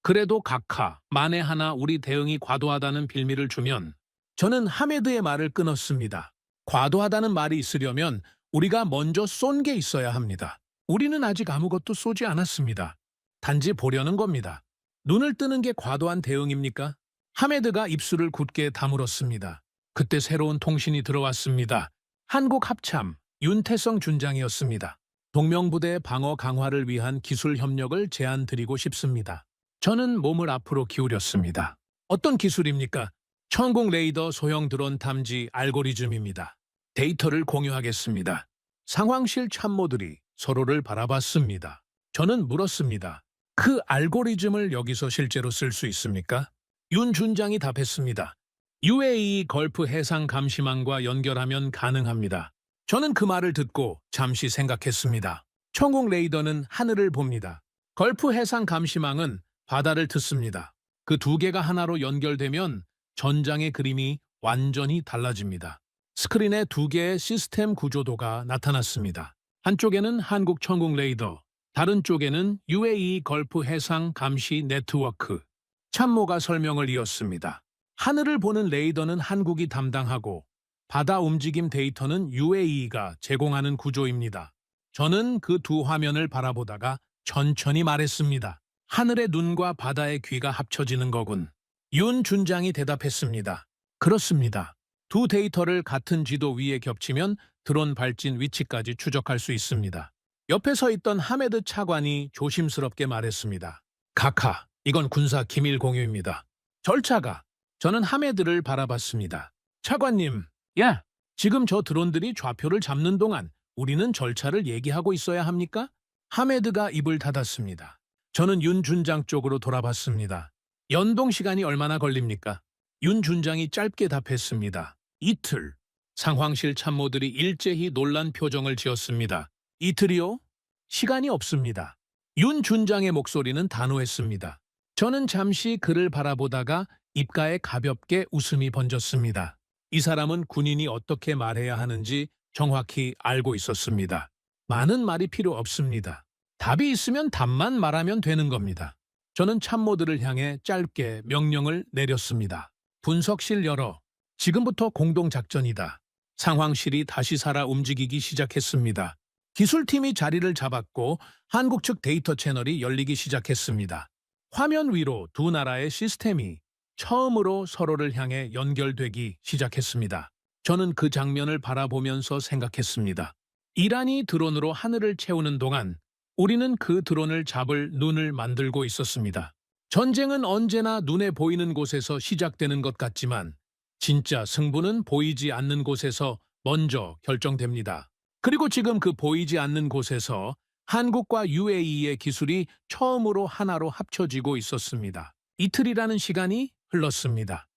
S2: 그래도 각하, 만에 하나 우리 대응이 과도하다는 빌미를 주면 저는 하메드의 말을 끊었습니다. 과도하다는 말이 있으려면 우리가 먼저 쏜 게 있어야 합니다. 우리는 아직 아무것도 쏘지 않았습니다. 단지 보려는 겁니다. 눈을 뜨는 게 과도한 대응입니까? 하메드가 입술을 굳게 다물었습니다. 그때 새로운 통신이 들어왔습니다. 한국 합참, 윤태성 준장이었습니다. 동명부대 방어 강화를 위한 기술 협력을 제안드리고 싶습니다. 저는 몸을 앞으로 기울였습니다. 어떤 기술입니까? 천공 레이더 소형 드론 탐지 알고리즘입니다. 데이터를 공유하겠습니다. 상황실 참모들이 서로를 바라봤습니다. 저는 물었습니다. 그 알고리즘을 여기서 실제로 쓸 수 있습니까? 윤 준장이 답했습니다. UAE 걸프 해상 감시망과 연결하면 가능합니다. 저는 그 말을 듣고 잠시 생각했습니다. 천공 레이더는 하늘을 봅니다. 걸프 해상 감시망은 바다를 듣습니다. 그 두 개가 하나로 연결되면 전장의 그림이 완전히 달라집니다. 스크린에 두 개의 시스템 구조도가 나타났습니다. 한쪽에는 한국 천공 레이더, 다른 쪽에는 UAE 걸프 해상 감시 네트워크. 참모가 설명을 이었습니다. 하늘을 보는 레이더는 한국이 담당하고 바다 움직임 데이터는 UAE가 제공하는 구조입니다. 저는 그 두 화면을 바라보다가 천천히 말했습니다. 하늘의 눈과 바다의 귀가 합쳐지는 거군. 윤 준장이 대답했습니다. 그렇습니다. 두 데이터를 같은 지도 위에 겹치면 드론 발진 위치까지 추적할 수 있습니다. 옆에 서 있던 하메드 차관이 조심스럽게 말했습니다. 카카, 이건 군사 기밀 공유입니다. 절차가. 저는 하메드를 바라봤습니다. 차관님, 야, 지금 저 드론들이 좌표를 잡는 동안 우리는 절차를 얘기하고 있어야 합니까? 하메드가 입을 닫았습니다. 저는 윤 준장 쪽으로 돌아봤습니다. 연동 시간이 얼마나 걸립니까? 윤 준장이 짧게 답했습니다. 이틀. 상황실 참모들이 일제히 놀란 표정을 지었습니다. 이틀이요? 시간이 없습니다. 윤 준장의 목소리는 단호했습니다. 저는 잠시 그를 바라보다가 입가에 가볍게 웃음이 번졌습니다. 이 사람은 군인이 어떻게 말해야 하는지 정확히 알고 있었습니다. 많은 말이 필요 없습니다. 답이 있으면 답만 말하면 되는 겁니다. 저는 참모들을 향해 짧게 명령을 내렸습니다. 분석실 열어. 지금부터 공동작전이다. 상황실이 다시 살아 움직이기 시작했습니다. 기술팀이 자리를 잡았고 한국 측 데이터 채널이 열리기 시작했습니다. 화면 위로 두 나라의 시스템이 처음으로 서로를 향해 연결되기 시작했습니다. 저는 그 장면을 바라보면서 생각했습니다. 이란이 드론으로 하늘을 채우는 동안 우리는 그 드론을 잡을 눈을 만들고 있었습니다. 전쟁은 언제나 눈에 보이는 곳에서 시작되는 것 같지만 진짜 승부는 보이지 않는 곳에서 먼저 결정됩니다. 그리고 지금 그 보이지 않는 곳에서 한국과 UAE의 기술이 처음으로 하나로 합쳐지고 있었습니다. 이틀이라는 시간이 흘렀습니다.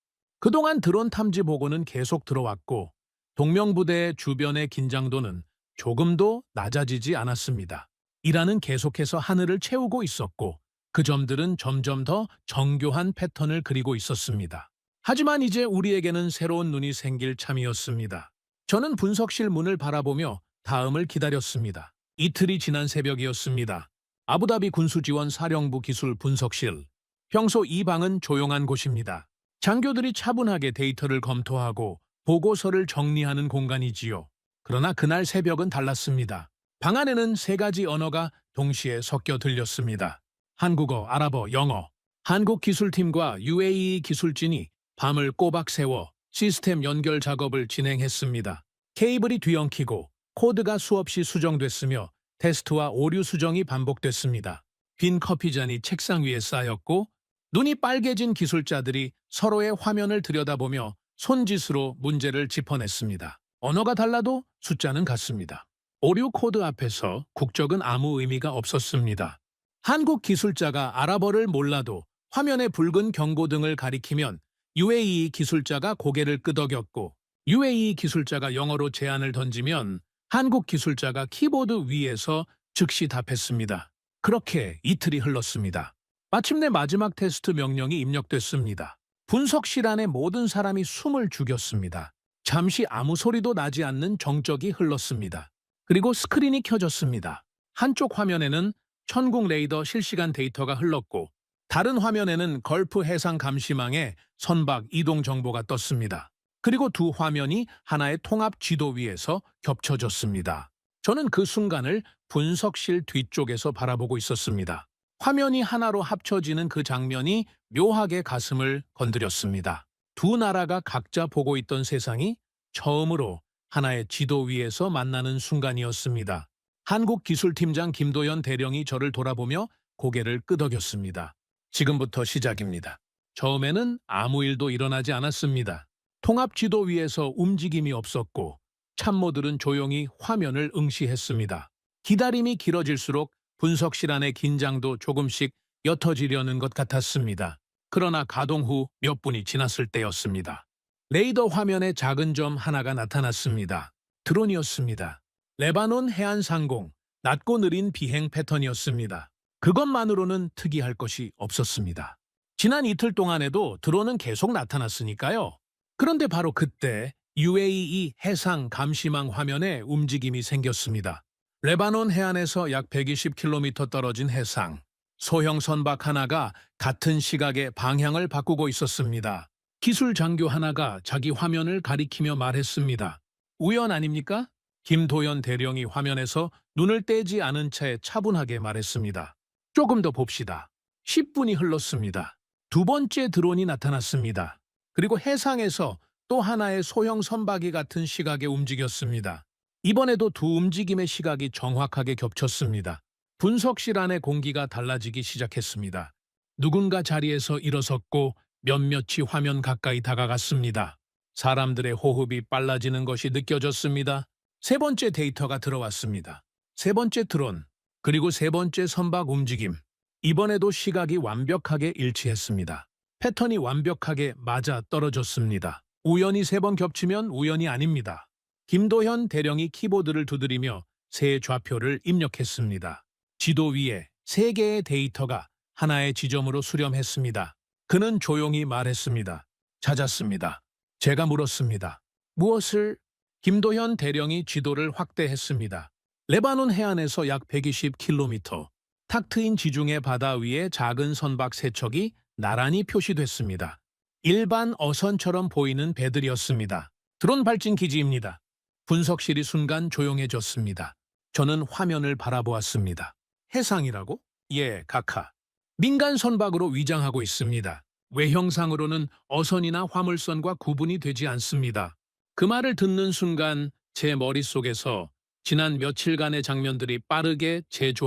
S2: 그동안 드론 탐지 보고는 계속 들어왔고 동명부대의 주변의 긴장도는 조금도 낮아지지 않았습니다. 이란은 계속해서 하늘을 채우고 있었고 그 점들은 점점 더 정교한 패턴을 그리고 있었습니다. 하지만 이제 우리에게는 새로운 눈이 생길 참이었습니다. 저는 분석실 문을 바라보며 다음을 기다렸습니다. 이틀이 지난 새벽이었습니다. 아부다비 군수지원 사령부 기술 분석실. 평소 이 방은 조용한 곳입니다. 장교들이 차분하게 데이터를 검토하고 보고서를 정리하는 공간이지요. 그러나 그날 새벽은 달랐습니다. 방 안에는 세 가지 언어가 동시에 섞여 들렸습니다. 한국어, 아랍어, 영어. 한국 기술팀과 UAE 기술진이 밤을 꼬박 세워 시스템 연결 작업을 진행했습니다. 케이블이 뒤엉키고 코드가 수없이 수정됐으며 테스트와 오류 수정이 반복됐습니다. 빈 커피잔이 책상 위에 쌓였고 눈이 빨개진 기술자들이 서로의 화면을 들여다보며 손짓으로 문제를 짚어냈습니다. 언어가 달라도 숫자는 같습니다. 오류 코드 앞에서 국적은 아무 의미가 없었습니다. 한국 기술자가 아랍어를 몰라도 화면에 붉은 경고등을 가리키면 UAE 기술자가 고개를 끄덕였고 UAE 기술자가 영어로 제안을 던지면 한국 기술자가 키보드 위에서 즉시 답했습니다. 그렇게 이틀이 흘렀습니다. 마침내 마지막 테스트 명령이 입력됐습니다. 분석실 안에 모든 사람이 숨을 죽였습니다. 잠시 아무 소리도 나지 않는 정적이 흘렀습니다. 그리고 스크린이 켜졌습니다. 한쪽 화면에는 천궁 레이더 실시간 데이터가 흘렀고 다른 화면에는 걸프 해상 감시망의 선박 이동 정보가 떴습니다. 그리고 두 화면이 하나의 통합 지도 위에서 겹쳐졌습니다. 저는 그 순간을 분석실 뒤쪽에서 바라보고 있었습니다. 화면이 하나로 합쳐지는 그 장면이 묘하게 가슴을 건드렸습니다. 두 나라가 각자 보고 있던 세상이 처음으로 하나의 지도 위에서 만나는 순간이었습니다. 한국 기술팀장 김도연 대령이 저를 돌아보며 고개를 끄덕였습니다. 지금부터 시작입니다. 처음에는 아무 일도 일어나지 않았습니다. 통합 지도 위에서 움직임이 없었고 참모들은 조용히 화면을 응시했습니다. 기다림이 길어질수록 분석실 안의 긴장도 조금씩 옅어지려는 것 같았습니다. 그러나 가동 후 몇 분이 지났을 때였습니다. 레이더 화면에 작은 점 하나가 나타났습니다. 드론이었습니다. 레바논 해안상공, 낮고 느린 비행 패턴이었습니다. 그것만으로는 특이할 것이 없었습니다. 지난 이틀 동안에도 드론은 계속 나타났으니까요. 그런데 바로 그때 UAE 해상 감시망 화면에 움직임이 생겼습니다. 레바논 해안에서 약 120km 떨어진 해상, 소형 선박 하나가 같은 시각에 방향을 바꾸고 있었습니다. 기술 장교 하나가 자기 화면을 가리키며 말했습니다. 우연 아닙니까? 김도현 대령이 화면에서 눈을 떼지 않은 채 차분하게 말했습니다. 조금 더 봅시다. 10분이 흘렀습니다. 두 번째 드론이 나타났습니다. 그리고 해상에서 또 하나의 소형 선박이 같은 시각에 움직였습니다. 이번에도 두 움직임의 시각이 정확하게 겹쳤습니다. 분석실 안의 공기가 달라지기 시작했습니다. 누군가 자리에서 일어섰고 몇몇이 화면 가까이 다가갔습니다. 사람들의 호흡이 빨라지는 것이 느껴졌습니다. 세 번째 데이터가 들어왔습니다. 세 번째 드론, 그리고 세 번째 선박 움직임. 이번에도 시각이 완벽하게 일치했습니다. 패턴이 완벽하게 맞아 떨어졌습니다. 우연히 세 번 겹치면 우연이 아닙니다. 김도현 대령이 키보드를 두드리며 새 좌표를 입력했습니다. 지도 위에 세 개의 데이터가 하나의 지점으로 수렴했습니다. 그는 조용히 말했습니다. 찾았습니다. 제가 물었습니다. 무엇을? 김도현 대령이 지도를 확대했습니다. 레바논 해안에서 약 120km, 탁 트인 지중해 바다 위에 작은 선박 세 척이 나란히 표시됐습니다. 일반 어선처럼 보이는 배들이었습니다. 드론 발진 기지입니다. 분석실이 순간 조용해졌습니다. 저는 화면을 바라보았습니다. 해상이라고? 예, 각하. 민간 선박으로 위장하고 있습니다. 외형상으로는 어선이나 화물선과 구분이 되지 않습니다. 그 말을 듣는 순간 제 머릿속에서 지난 며칠간의 장면들이 빠르게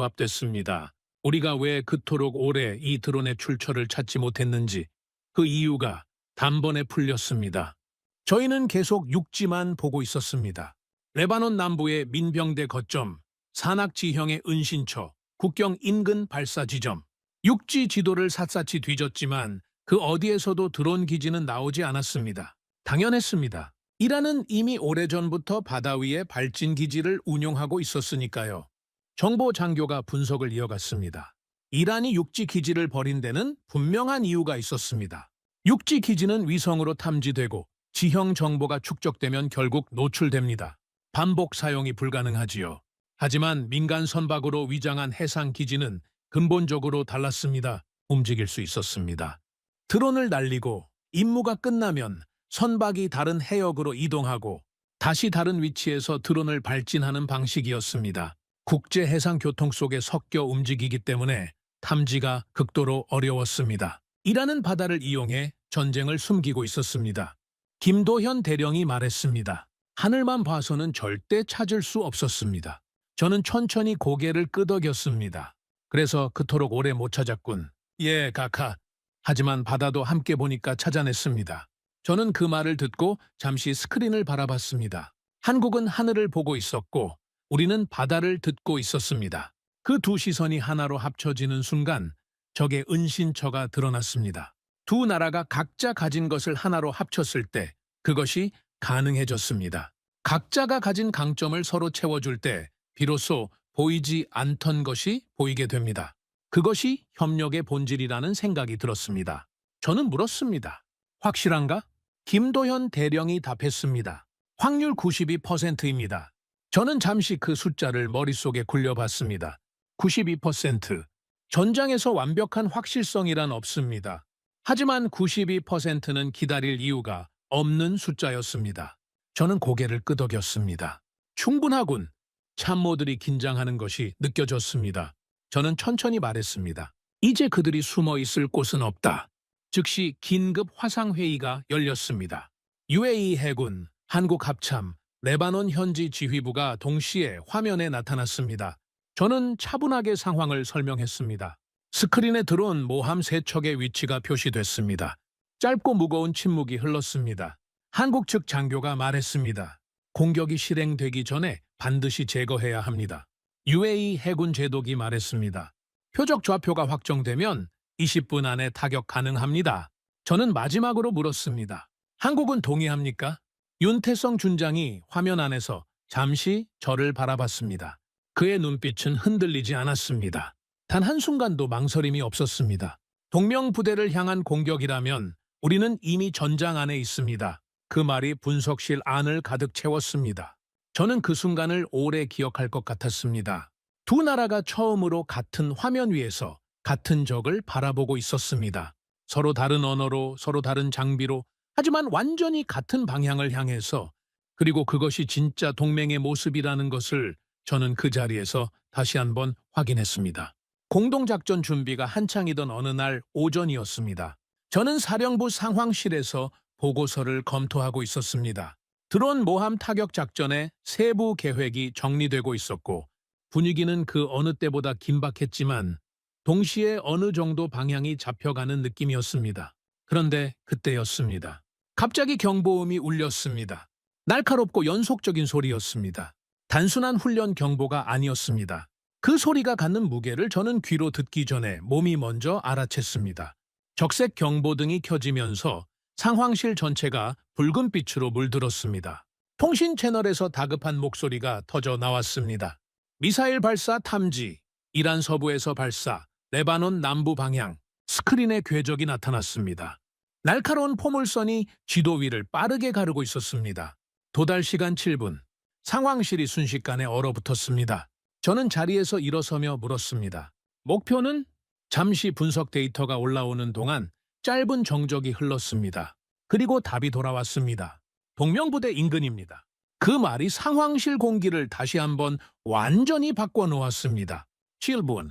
S2: 재조합됐습니다. 우리가 왜 그토록 오래 이 드론의 출처를 찾지 못했는지 그 이유가 단번에 풀렸습니다. 저희는 계속 육지만 보고 있었습니다. 레바논 남부의 민병대 거점, 산악지형의 은신처, 국경 인근 발사 지점. 육지 지도를 샅샅이 뒤졌지만 그 어디에서도 드론 기지는 나오지 않았습니다. 당연했습니다. 이란은 이미 오래전부터 바다 위에 발진 기지를 운용하고 있었으니까요. 정보 장교가 분석을 이어갔습니다. 이란이 육지 기지를 버린 데는 분명한 이유가 있었습니다. 육지 기지는 위성으로 탐지되고 지형 정보가 축적되면 결국 노출됩니다. 반복 사용이 불가능하지요. 하지만 민간 선박으로 위장한 해상 기지는 근본적으로 달랐습니다. 움직일 수 있었습니다. 드론을 날리고 임무가 끝나면 선박이 다른 해역으로 이동하고 다시 다른 위치에서 드론을 발진하는 방식이었습니다. 국제 해상 교통 속에 섞여 움직이기 때문에 탐지가 극도로 어려웠습니다. 이란은 바다를 이용해 전쟁을 숨기고 있었습니다. 김도현 대령이 말했습니다. 하늘만 봐서는 절대 찾을 수 없었습니다. 저는 천천히 고개를 끄덕였습니다. 그래서 그토록 오래 못 찾았군. 예, 각하. 하지만 바다도 함께 보니까 찾아냈습니다. 저는 그 말을 듣고 잠시 스크린을 바라봤습니다. 한국은 하늘을 보고 있었고 우리는 바다를 듣고 있었습니다. 그 두 시선이 하나로 합쳐지는 순간 적의 은신처가 드러났습니다. 두 나라가 각자 가진 것을 하나로 합쳤을 때 그것이 가능해졌습니다. 각자가 가진 강점을 서로 채워줄 때 비로소 보이지 않던 것이 보이게 됩니다. 그것이 협력의 본질이라는 생각이 들었습니다. 저는 물었습니다. 확실한가? 김도현 대령이 답했습니다. 확률 92%입니다. 저는 잠시 그 숫자를 머릿속에 굴려봤습니다. 92%. 전장에서 완벽한 확실성이란 없습니다. 하지만 92%는 기다릴 이유가 없는 숫자였습니다. 저는 고개를 끄덕였습니다. 충분하군. 참모들이 긴장하는 것이 느껴졌습니다. 저는 천천히 말했습니다. 이제 그들이 숨어 있을 곳은 없다. 즉시 긴급 화상회의가 열렸습니다. UAE 해군, 한국 합참, 레바논 현지 지휘부가 동시에 화면에 나타났습니다. 저는 차분하게 상황을 설명했습니다. 스크린에 드론 모함 세 척의 위치가 표시됐습니다. 짧고 무거운 침묵이 흘렀습니다. 한국 측 장교가 말했습니다. 공격이 실행되기 전에 반드시 제거해야 합니다. UAE 해군 제독이 말했습니다. 표적 좌표가 확정되면 20분 안에 타격 가능합니다. 저는 마지막으로 물었습니다. 한국은 동의합니까? 윤태성 준장이 화면 안에서 잠시 저를 바라봤습니다. 그의 눈빛은 흔들리지 않았습니다. 단 한순간도 망설임이 없었습니다. 동명부대를 향한 공격이라면 우리는 이미 전장 안에 있습니다. 그 말이 분석실 안을 가득 채웠습니다. 저는 그 순간을 오래 기억할 것 같았습니다. 두 나라가 처음으로 같은 화면 위에서 같은 적을 바라보고 있었습니다. 서로 다른 언어로, 서로 다른 장비로, 하지만 완전히 같은 방향을 향해서, 그리고 그것이 진짜 동맹의 모습이라는 것을 저는 그 자리에서 다시 한번 확인했습니다. 공동작전 준비가 한창이던 어느 날 오전이었습니다. 저는 사령부 상황실에서 보고서를 검토하고 있었습니다. 드론 모함 타격 작전의 세부 계획이 정리되고 있었고 분위기는 그 어느 때보다 긴박했지만 동시에 어느 정도 방향이 잡혀가는 느낌이었습니다. 그런데 그때였습니다. 갑자기 경보음이 울렸습니다. 날카롭고 연속적인 소리였습니다. 단순한 훈련 경보가 아니었습니다. 그 소리가 갖는 무게를 저는 귀로 듣기 전에 몸이 먼저 알아챘습니다. 적색 경보등이 켜지면서 상황실 전체가 붉은빛으로 물들었습니다. 통신 채널에서 다급한 목소리가 터져 나왔습니다. 미사일 발사 탐지, 이란 서부에서 발사, 레바논 남부 방향, 스크린에 궤적이 나타났습니다. 날카로운 포물선이 지도 위를 빠르게 가르고 있었습니다. 도달 시간 7분, 상황실이 순식간에 얼어붙었습니다. 저는 자리에서 일어서며 물었습니다. 목표는? 잠시 분석 데이터가 올라오는 동안 짧은 정적이 흘렀습니다. 그리고 답이 돌아왔습니다. 동명부대 인근입니다. 그 말이 상황실 공기를 다시 한번 완전히 바꿔놓았습니다. 7분.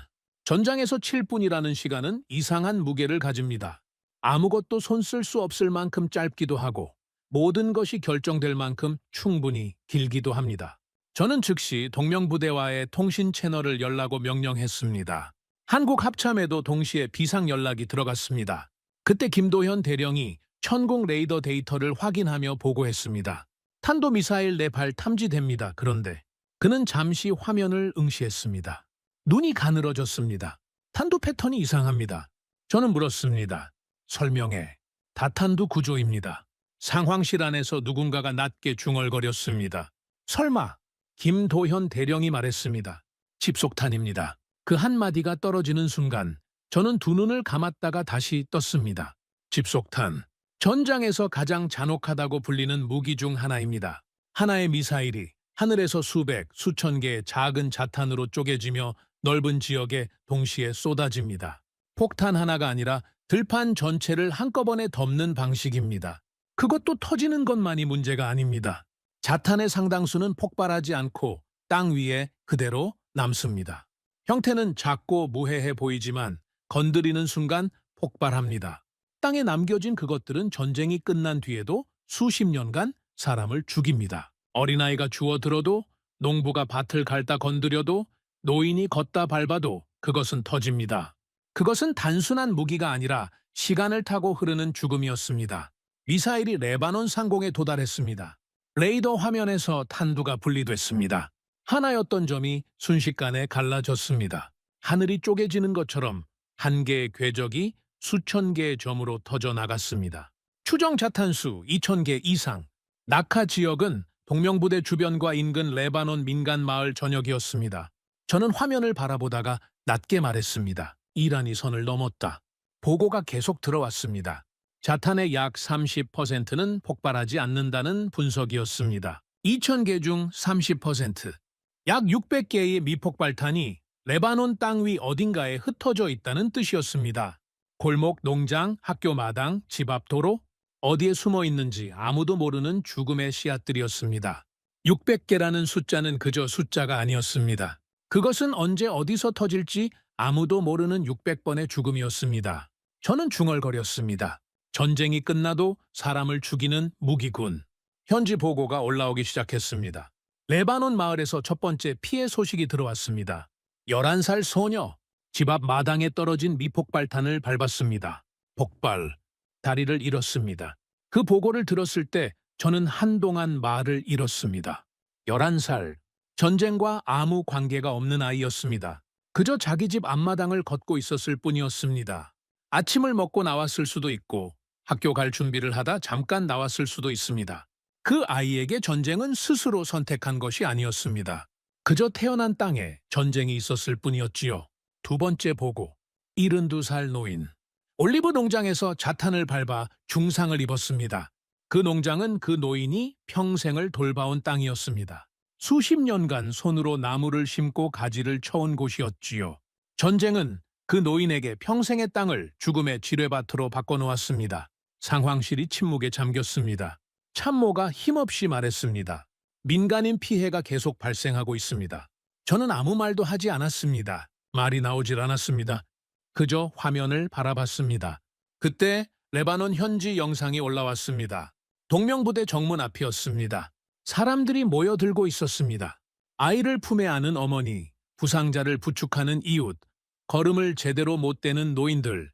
S2: 전장에서 7분이라는 시간은 이상한 무게를 가집니다. 아무것도 손쓸 수 없을 만큼 짧기도 하고 모든 것이 결정될 만큼 충분히 길기도 합니다. 저는 즉시 동명부대와의 통신 채널을 열라고 명령했습니다. 한국 합참에도 동시에 비상 연락이 들어갔습니다. 그때 김도현 대령이 천공 레이더 데이터를 확인하며 보고했습니다. 탄도미사일 4발 탐지됩니다. 그런데 그는 잠시 화면을 응시했습니다. 눈이 가늘어졌습니다. 탄도 패턴이 이상합니다. 저는 물었습니다. 설명해. 다탄두 구조입니다. 상황실 안에서 누군가가 낮게 중얼거렸습니다. 설마, 김도현 대령이 말했습니다. 집속탄입니다. 그 한마디가 떨어지는 순간 저는 두 눈을 감았다가 다시 떴습니다. 집속탄. 전장에서 가장 잔혹하다고 불리는 무기 중 하나입니다. 하나의 미사일이 하늘에서 수백, 수천 개의 작은 자탄으로 쪼개지며 넓은 지역에 동시에 쏟아집니다. 폭탄 하나가 아니라 들판 전체를 한꺼번에 덮는 방식입니다. 그것도 터지는 것만이 문제가 아닙니다. 자탄의 상당수는 폭발하지 않고 땅 위에 그대로 남습니다. 형태는 작고 무해해 보이지만 건드리는 순간 폭발합니다. 땅에 남겨진 그것들은 전쟁이 끝난 뒤에도 수십 년간 사람을 죽입니다. 어린아이가 주워들어도, 농부가 밭을 갈다 건드려도, 노인이 걷다 밟아도 그것은 터집니다. 그것은 단순한 무기가 아니라 시간을 타고 흐르는 죽음이었습니다. 미사일이 레바논 상공에 도달했습니다. 레이더 화면에서 탄두가 분리됐습니다. 하나였던 점이 순식간에 갈라졌습니다. 하늘이 쪼개지는 것처럼 한 개의 궤적이 수천 개의 점으로 터져 나갔습니다. 추정 자탄수 2,000개 이상. 낙하 지역은 동명부대 주변과 인근 레바논 민간 마을 전역이었습니다. 저는 화면을 바라보다가 낮게 말했습니다. 이란이 선을 넘었다. 보고가 계속 들어왔습니다. 자탄의 약 30%는 폭발하지 않는다는 분석이었습니다. 2,000개 중 30%, 약 600개의 미폭발탄이 레바논 땅 위 어딘가에 흩어져 있다는 뜻이었습니다. 골목, 농장, 학교 마당, 집 앞 도로, 어디에 숨어 있는지 아무도 모르는 죽음의 씨앗들이었습니다. 600개라는 숫자는 그저 숫자가 아니었습니다. 그것은 언제 어디서 터질지 아무도 모르는 600번의 죽음이었습니다. 저는 중얼거렸습니다. 전쟁이 끝나도 사람을 죽이는 무기군. 현지 보고가 올라오기 시작했습니다. 레바논 마을에서 첫 번째 피해 소식이 들어왔습니다. 11살 소녀, 집 앞 마당에 떨어진 미폭발탄을 밟았습니다. 폭발, 다리를 잃었습니다. 그 보고를 들었을 때 저는 한동안 말을 잃었습니다. 11살, 전쟁과 아무 관계가 없는 아이였습니다. 그저 자기 집 앞마당을 걷고 있었을 뿐이었습니다. 아침을 먹고 나왔을 수도 있고 학교 갈 준비를 하다 잠깐 나왔을 수도 있습니다. 그 아이에게 전쟁은 스스로 선택한 것이 아니었습니다. 그저 태어난 땅에 전쟁이 있었을 뿐이었지요. 두 번째 보고, 72살 노인. 올리브 농장에서 자탄을 밟아 중상을 입었습니다. 그 농장은 그 노인이 평생을 돌봐온 땅이었습니다. 수십 년간 손으로 나무를 심고 가지를 쳐온 곳이었지요. 전쟁은 그 노인에게 평생의 땅을 죽음의 지뢰밭으로 바꿔놓았습니다. 상황실이 침묵에 잠겼습니다. 참모가 힘없이 말했습니다. 민간인 피해가 계속 발생하고 있습니다. 저는 아무 말도 하지 않았습니다. 말이 나오질 않았습니다. 그저 화면을 바라봤습니다. 그때 레바논 현지 영상이 올라왔습니다. 동명부대 정문 앞이었습니다. 사람들이 모여들고 있었습니다. 아이를 품에 안은 어머니, 부상자를 부축하는 이웃, 걸음을 제대로 못 대는 노인들,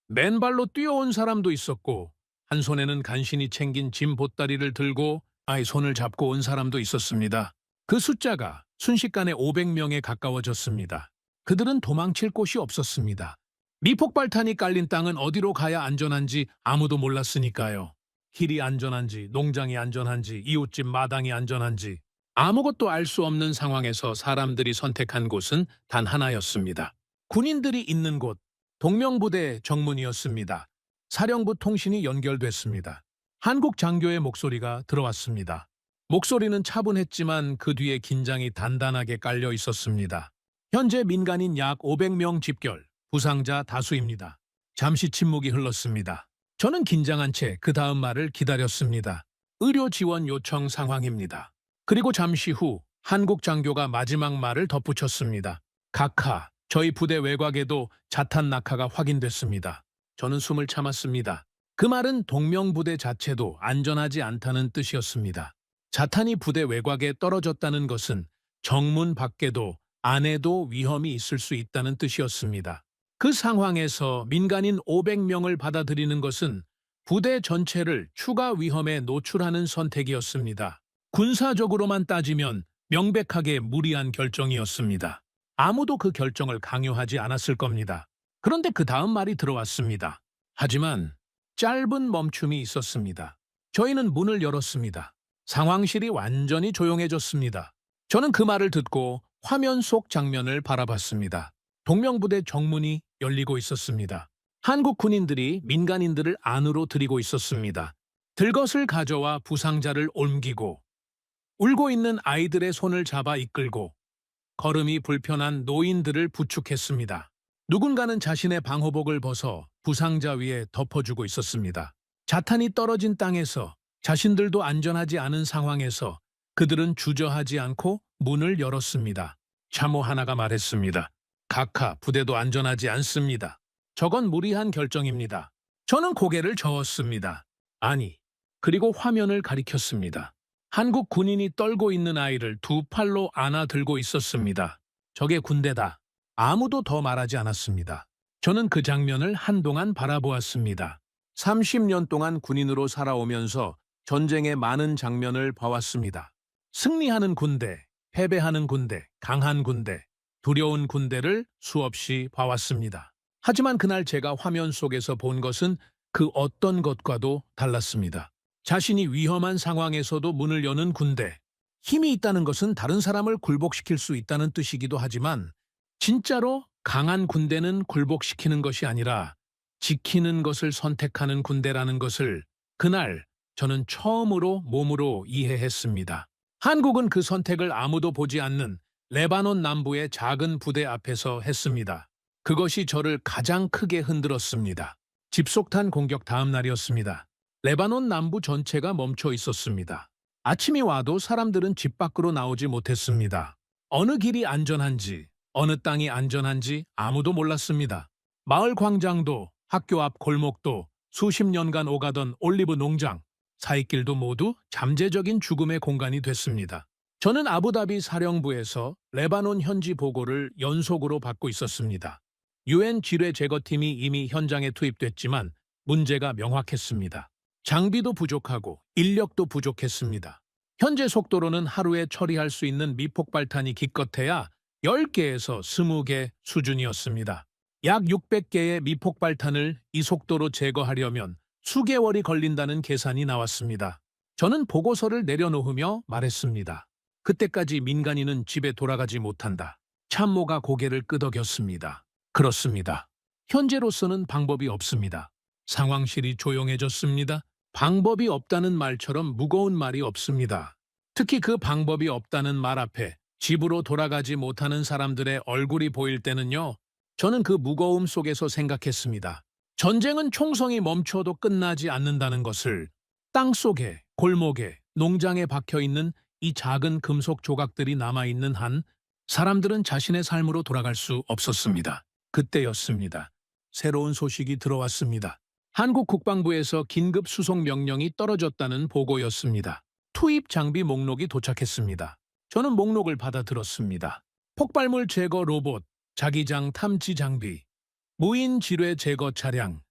S2: 맨발로 뛰어온 사람도 있었고 한 손에는 간신히 챙긴 짐 보따리를 들고 아이 손을 잡고 온 사람도 있었습니다. 그 숫자가 순식간에 500명에 가까워졌습니다. 그들은 도망칠 곳이 없었습니다. 미폭발탄이 깔린 땅은 어디로 가야 안전한지 아무도 몰랐으니까요. 길이 안전한지, 농장이 안전한지, 이웃집 마당이 안전한지 아무것도 알 수 없는 상황에서 사람들이 선택한 곳은 단 하나였습니다. 군인들이 있는 곳, 동명부대 정문이었습니다. 사령부 통신이 연결됐습니다. 한국 장교의 목소리가 들어왔습니다. 목소리는 차분했지만 그 뒤에 긴장이 단단하게 깔려 있었습니다. 현재 민간인 약 500명 집결, 부상자 다수입니다. 잠시 침묵이 흘렀습니다. 저는 긴장한 채 그 다음 말을 기다렸습니다. 의료 지원 요청 상황입니다. 그리고 잠시 후 한국 장교가 마지막 말을 덧붙였습니다. 각하, 저희 부대 외곽에도 자탄 낙하가 확인됐습니다. 저는 숨을 참았습니다. 그 말은 동명부대 자체도 안전하지 않다는 뜻이었습니다. 자탄이 부대 외곽에 떨어졌다는 것은 정문 밖에도 안에도 위험이 있을 수 있다는 뜻이었습니다. 그 상황에서 민간인 500명을 받아들이는 것은 부대 전체를 추가 위험에 노출하는 선택이었습니다. 군사적으로만 따지면 명백하게 무리한 결정이었습니다. 아무도 그 결정을 강요하지 않았을 겁니다. 그런데 그 다음 말이 들어왔습니다. 하지만 짧은 멈춤이 있었습니다. 저희는 문을 열었습니다. 상황실이 완전히 조용해졌습니다. 저는 그 말을 듣고 화면 속 장면을 바라봤습니다. 동명부대 정문이 열리고 있었습니다. 한국 군인들이 민간인들을 안으로 들이고 있었습니다. 들것을 가져와 부상자를 옮기고 울고 있는 아이들의 손을 잡아 이끌고 걸음이 불편한 노인들을 부축했습니다. 누군가는 자신의 방호복을 벗어 부상자 위에 덮어주고 있었습니다. 자탄이 떨어진 땅에서 자신들도 안전하지 않은 상황에서 그들은 주저하지 않고 문을 열었습니다. 참모 하나가 말했습니다. 각하, 부대도 안전하지 않습니다. 저건 무리한 결정입니다. 저는 고개를 저었습니다. 아니, 그리고 화면을 가리켰습니다. 한국 군인이 떨고 있는 아이를 두 팔로 안아 들고 있었습니다. 저게 군대다. 아무도 더 말하지 않았습니다. 저는 그 장면을 한동안 바라보았습니다. 30년 동안 군인으로 살아오면서 전쟁의 많은 장면을 봐왔습니다. 승리하는 군대, 패배하는 군대, 강한 군대, 두려운 군대를 수없이 봐왔습니다. 하지만 그날 제가 화면 속에서 본 것은 그 어떤 것과도 달랐습니다. 자신이 위험한 상황에서도 문을 여는 군대. 힘이 있다는 것은 다른 사람을 굴복시킬 수 있다는 뜻이기도 하지만 진짜로 강한 군대는 굴복시키는 것이 아니라 지키는 것을 선택하는 군대라는 것을 그날 저는 처음으로 몸으로 이해했습니다. 한국은 그 선택을 아무도 보지 않는 레바논 남부의 작은 부대 앞에서 했습니다. 그것이 저를 가장 크게 흔들었습니다. 집속탄 공격 다음 날이었습니다. 레바논 남부 전체가 멈춰 있었습니다. 아침이 와도 사람들은 집 밖으로 나오지 못했습니다. 어느 길이 안전한지, 어느 땅이 안전한지 아무도 몰랐습니다. 마을 광장도, 학교 앞 골목도, 수십 년간 오가던 올리브 농장, 사이길도 모두 잠재적인 죽음의 공간이 됐습니다. 저는 아부다비 사령부에서 레바논 현지 보고를 연속으로 받고 있었습니다. 유엔 지뢰 제거팀이 이미 현장에 투입됐지만 문제가 명확했습니다. 장비도 부족하고 인력도 부족했습니다. 현재 속도로는 하루에 처리할 수 있는 미폭발탄이 기껏해야 10개에서 20개 수준이었습니다. 약 600개의 미폭발탄을 이 속도로 제거하려면 수개월이 걸린다는 계산이 나왔습니다. 저는 보고서를 내려놓으며 말했습니다. 그때까지 민간인은 집에 돌아가지 못한다. 참모가 고개를 끄덕였습니다. 그렇습니다. 현재로서는 방법이 없습니다. 상황실이 조용해졌습니다. 방법이 없다는 말처럼 무거운 말이 없습니다. 특히 그 방법이 없다는 말 앞에 집으로 돌아가지 못하는 사람들의 얼굴이 보일 때는요, 저는 그 무거움 속에서 생각했습니다. 전쟁은 총성이 멈춰도 끝나지 않는다는 것을. 땅 속에, 골목에, 농장에 박혀 있는 이 작은 금속 조각들이 남아있는 한 사람들은 자신의 삶으로 돌아갈 수 없었습니다. 그때였습니다. 새로운 소식이 들어왔습니다. 한국 국방부에서 긴급 수송 명령이 떨어졌다는 보고였습니다. 투입 장비 목록이 도착했습니다. 저는 목록을 받아들었습니다. 폭발물 제거 로봇, 자기장 탐지 장비, 무인 지뢰 제거 차량,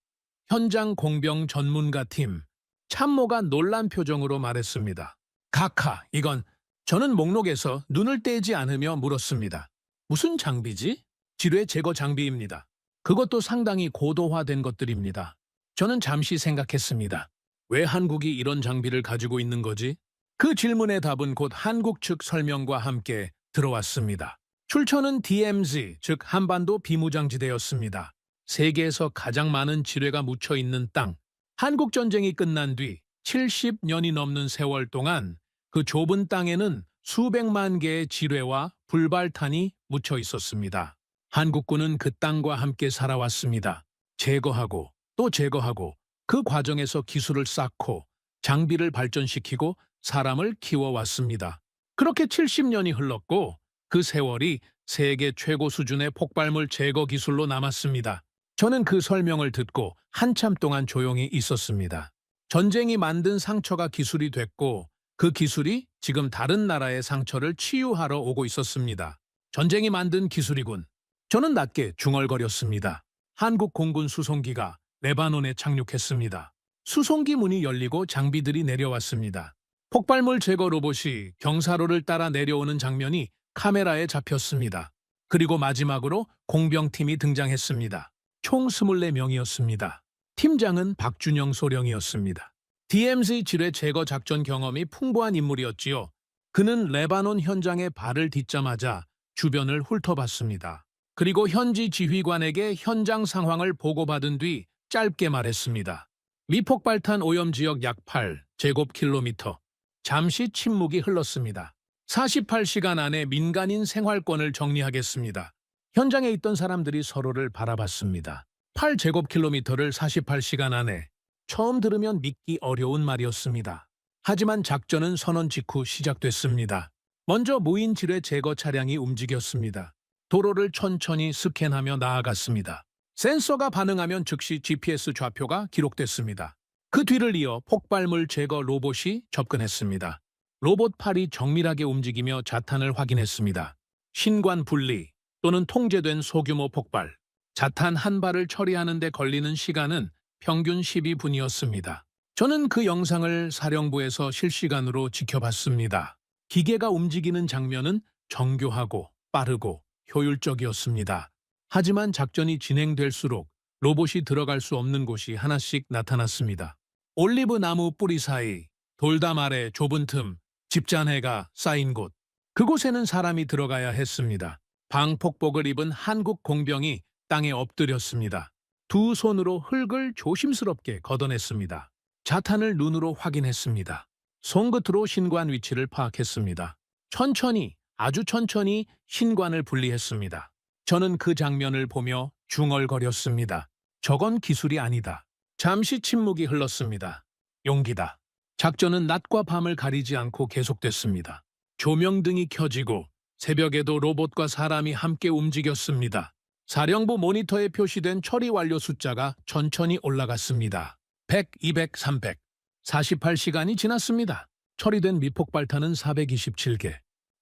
S2: 현장 공병 전문가 팀. 참모가 놀란 표정으로 말했습니다. 카카, 이건. 저는 목록에서 눈을 떼지 않으며 물었습니다. 무슨 장비지? 지뢰 제거 장비입니다. 그것도 상당히 고도화된 것들입니다. 저는 잠시 생각했습니다. 왜 한국이 이런 장비를 가지고 있는 거지? 그 질문의 답은 곧 한국 측 설명과 함께 들어왔습니다. 출처는 DMZ, 즉 한반도 비무장지대였습니다. 세계에서 가장 많은 지뢰가 묻혀 있는 땅. 한국 전쟁이 끝난 뒤 70년이 넘는 세월 동안 그 좁은 땅에는 수백만 개의 지뢰와 불발탄이 묻혀 있었습니다. 한국군은 그 땅과 함께 살아왔습니다. 제거하고 또 제거하고 그 과정에서 기술을 쌓고 장비를 발전시키고 사람을 키워왔습니다. 그렇게 70년이 흘렀고 그 세월이 세계 최고 수준의 폭발물 제거 기술로 남았습니다. 저는 그 설명을 듣고 한참 동안 조용히 있었습니다. 전쟁이 만든 상처가 기술이 됐고 그 기술이 지금 다른 나라의 상처를 치유하러 오고 있었습니다. 전쟁이 만든 기술이군. 저는 낮게 중얼거렸습니다. 한국 공군 수송기가 레바논에 착륙했습니다. 수송기 문이 열리고 장비들이 내려왔습니다. 폭발물 제거 로봇이 경사로를 따라 내려오는 장면이 카메라에 잡혔습니다. 그리고 마지막으로 공병팀이 등장했습니다. 총 24명이었습니다. 팀장은 박준영 소령이었습니다. DMZ 지뢰 제거 작전 경험이 풍부한 인물이었지요. 그는 레바논 현장에 발을 딛자마자 주변을 훑어봤습니다. 그리고 현지 지휘관에게 현장 상황을 보고받은 뒤 짧게 말했습니다. 미폭발탄 오염 지역 약 8제곱킬로미터. 잠시 침묵이 흘렀습니다. 48시간 안에 민간인 생활권을 정리하겠습니다. 현장에 있던 사람들이 서로를 바라봤습니다. 8제곱킬로미터를 48시간 안에. 처음 들으면 믿기 어려운 말이었습니다. 하지만 작전은 선언 직후 시작됐습니다. 먼저 무인 지뢰 제거 차량이 움직였습니다. 도로를 천천히 스캔하며 나아갔습니다. 센서가 반응하면 즉시 GPS 좌표가 기록됐습니다. 그 뒤를 이어 폭발물 제거 로봇이 접근했습니다. 로봇 팔이 정밀하게 움직이며 자탄을 확인했습니다. 신관 분리 또는 통제된 소규모 폭발. 자탄 한 발을 처리하는 데 걸리는 시간은 평균 12분이었습니다. 저는 그 영상을 사령부에서 실시간으로 지켜봤습니다. 기계가 움직이는 장면은 정교하고 빠르고 효율적이었습니다. 하지만 작전이 진행될수록 로봇이 들어갈 수 없는 곳이 하나씩 나타났습니다. 올리브 나무 뿌리 사이, 돌담 아래 좁은 틈, 집잔해가 쌓인 곳. 그곳에는 사람이 들어가야 했습니다. 방폭복을 입은 한국 공병이 땅에 엎드렸습니다. 두 손으로 흙을 조심스럽게 걷어냈습니다. 자탄을 눈으로 확인했습니다. 손끝으로 신관 위치를 파악했습니다. 천천히, 아주 천천히 신관을 분리했습니다. 저는 그 장면을 보며 중얼거렸습니다. 저건 기술이 아니다. 잠시 침묵이 흘렀습니다. 용기다. 작전은 낮과 밤을 가리지 않고 계속됐습니다. 조명등이 켜지고 새벽에도 로봇과 사람이 함께 움직였습니다. 사령부 모니터에 표시된 처리 완료 숫자가 천천히 올라갔습니다. 100, 200, 300. 48시간이 지났습니다. 처리된 미폭발탄은 427개.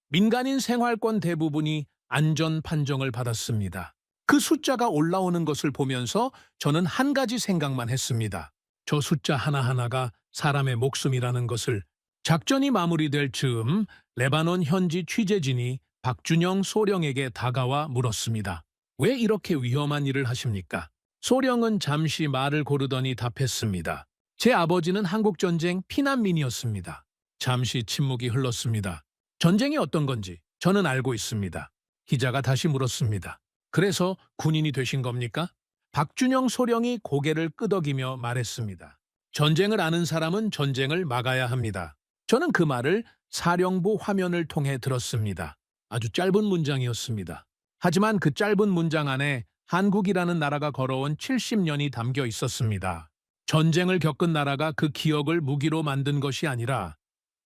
S2: 민간인 생활권 대부분이 안전 판정을 받았습니다. 그 숫자가 올라오는 것을 보면서 저는 한 가지 생각만 했습니다. 저 숫자 하나하나가 사람의 목숨이라는 것을. 작전이 마무리될 즈음 레바논 현지 취재진이 박준영 소령에게 다가와 물었습니다. 왜 이렇게 위험한 일을 하십니까? 소령은 잠시 말을 고르더니 답했습니다. 제 아버지는 한국전쟁 피난민이었습니다. 잠시 침묵이 흘렀습니다. 전쟁이 어떤 건지 저는 알고 있습니다. 기자가 다시 물었습니다. 그래서 군인이 되신 겁니까? 박준영 소령이 고개를 끄덕이며 말했습니다. 전쟁을 아는 사람은 전쟁을 막아야 합니다. 저는 그 말을 사령부 화면을 통해 들었습니다. 아주 짧은 문장이었습니다. 하지만 그 짧은 문장 안에 한국이라는 나라가 걸어온 70년이 담겨 있었습니다. 전쟁을 겪은 나라가 그 기억을 무기로 만든 것이 아니라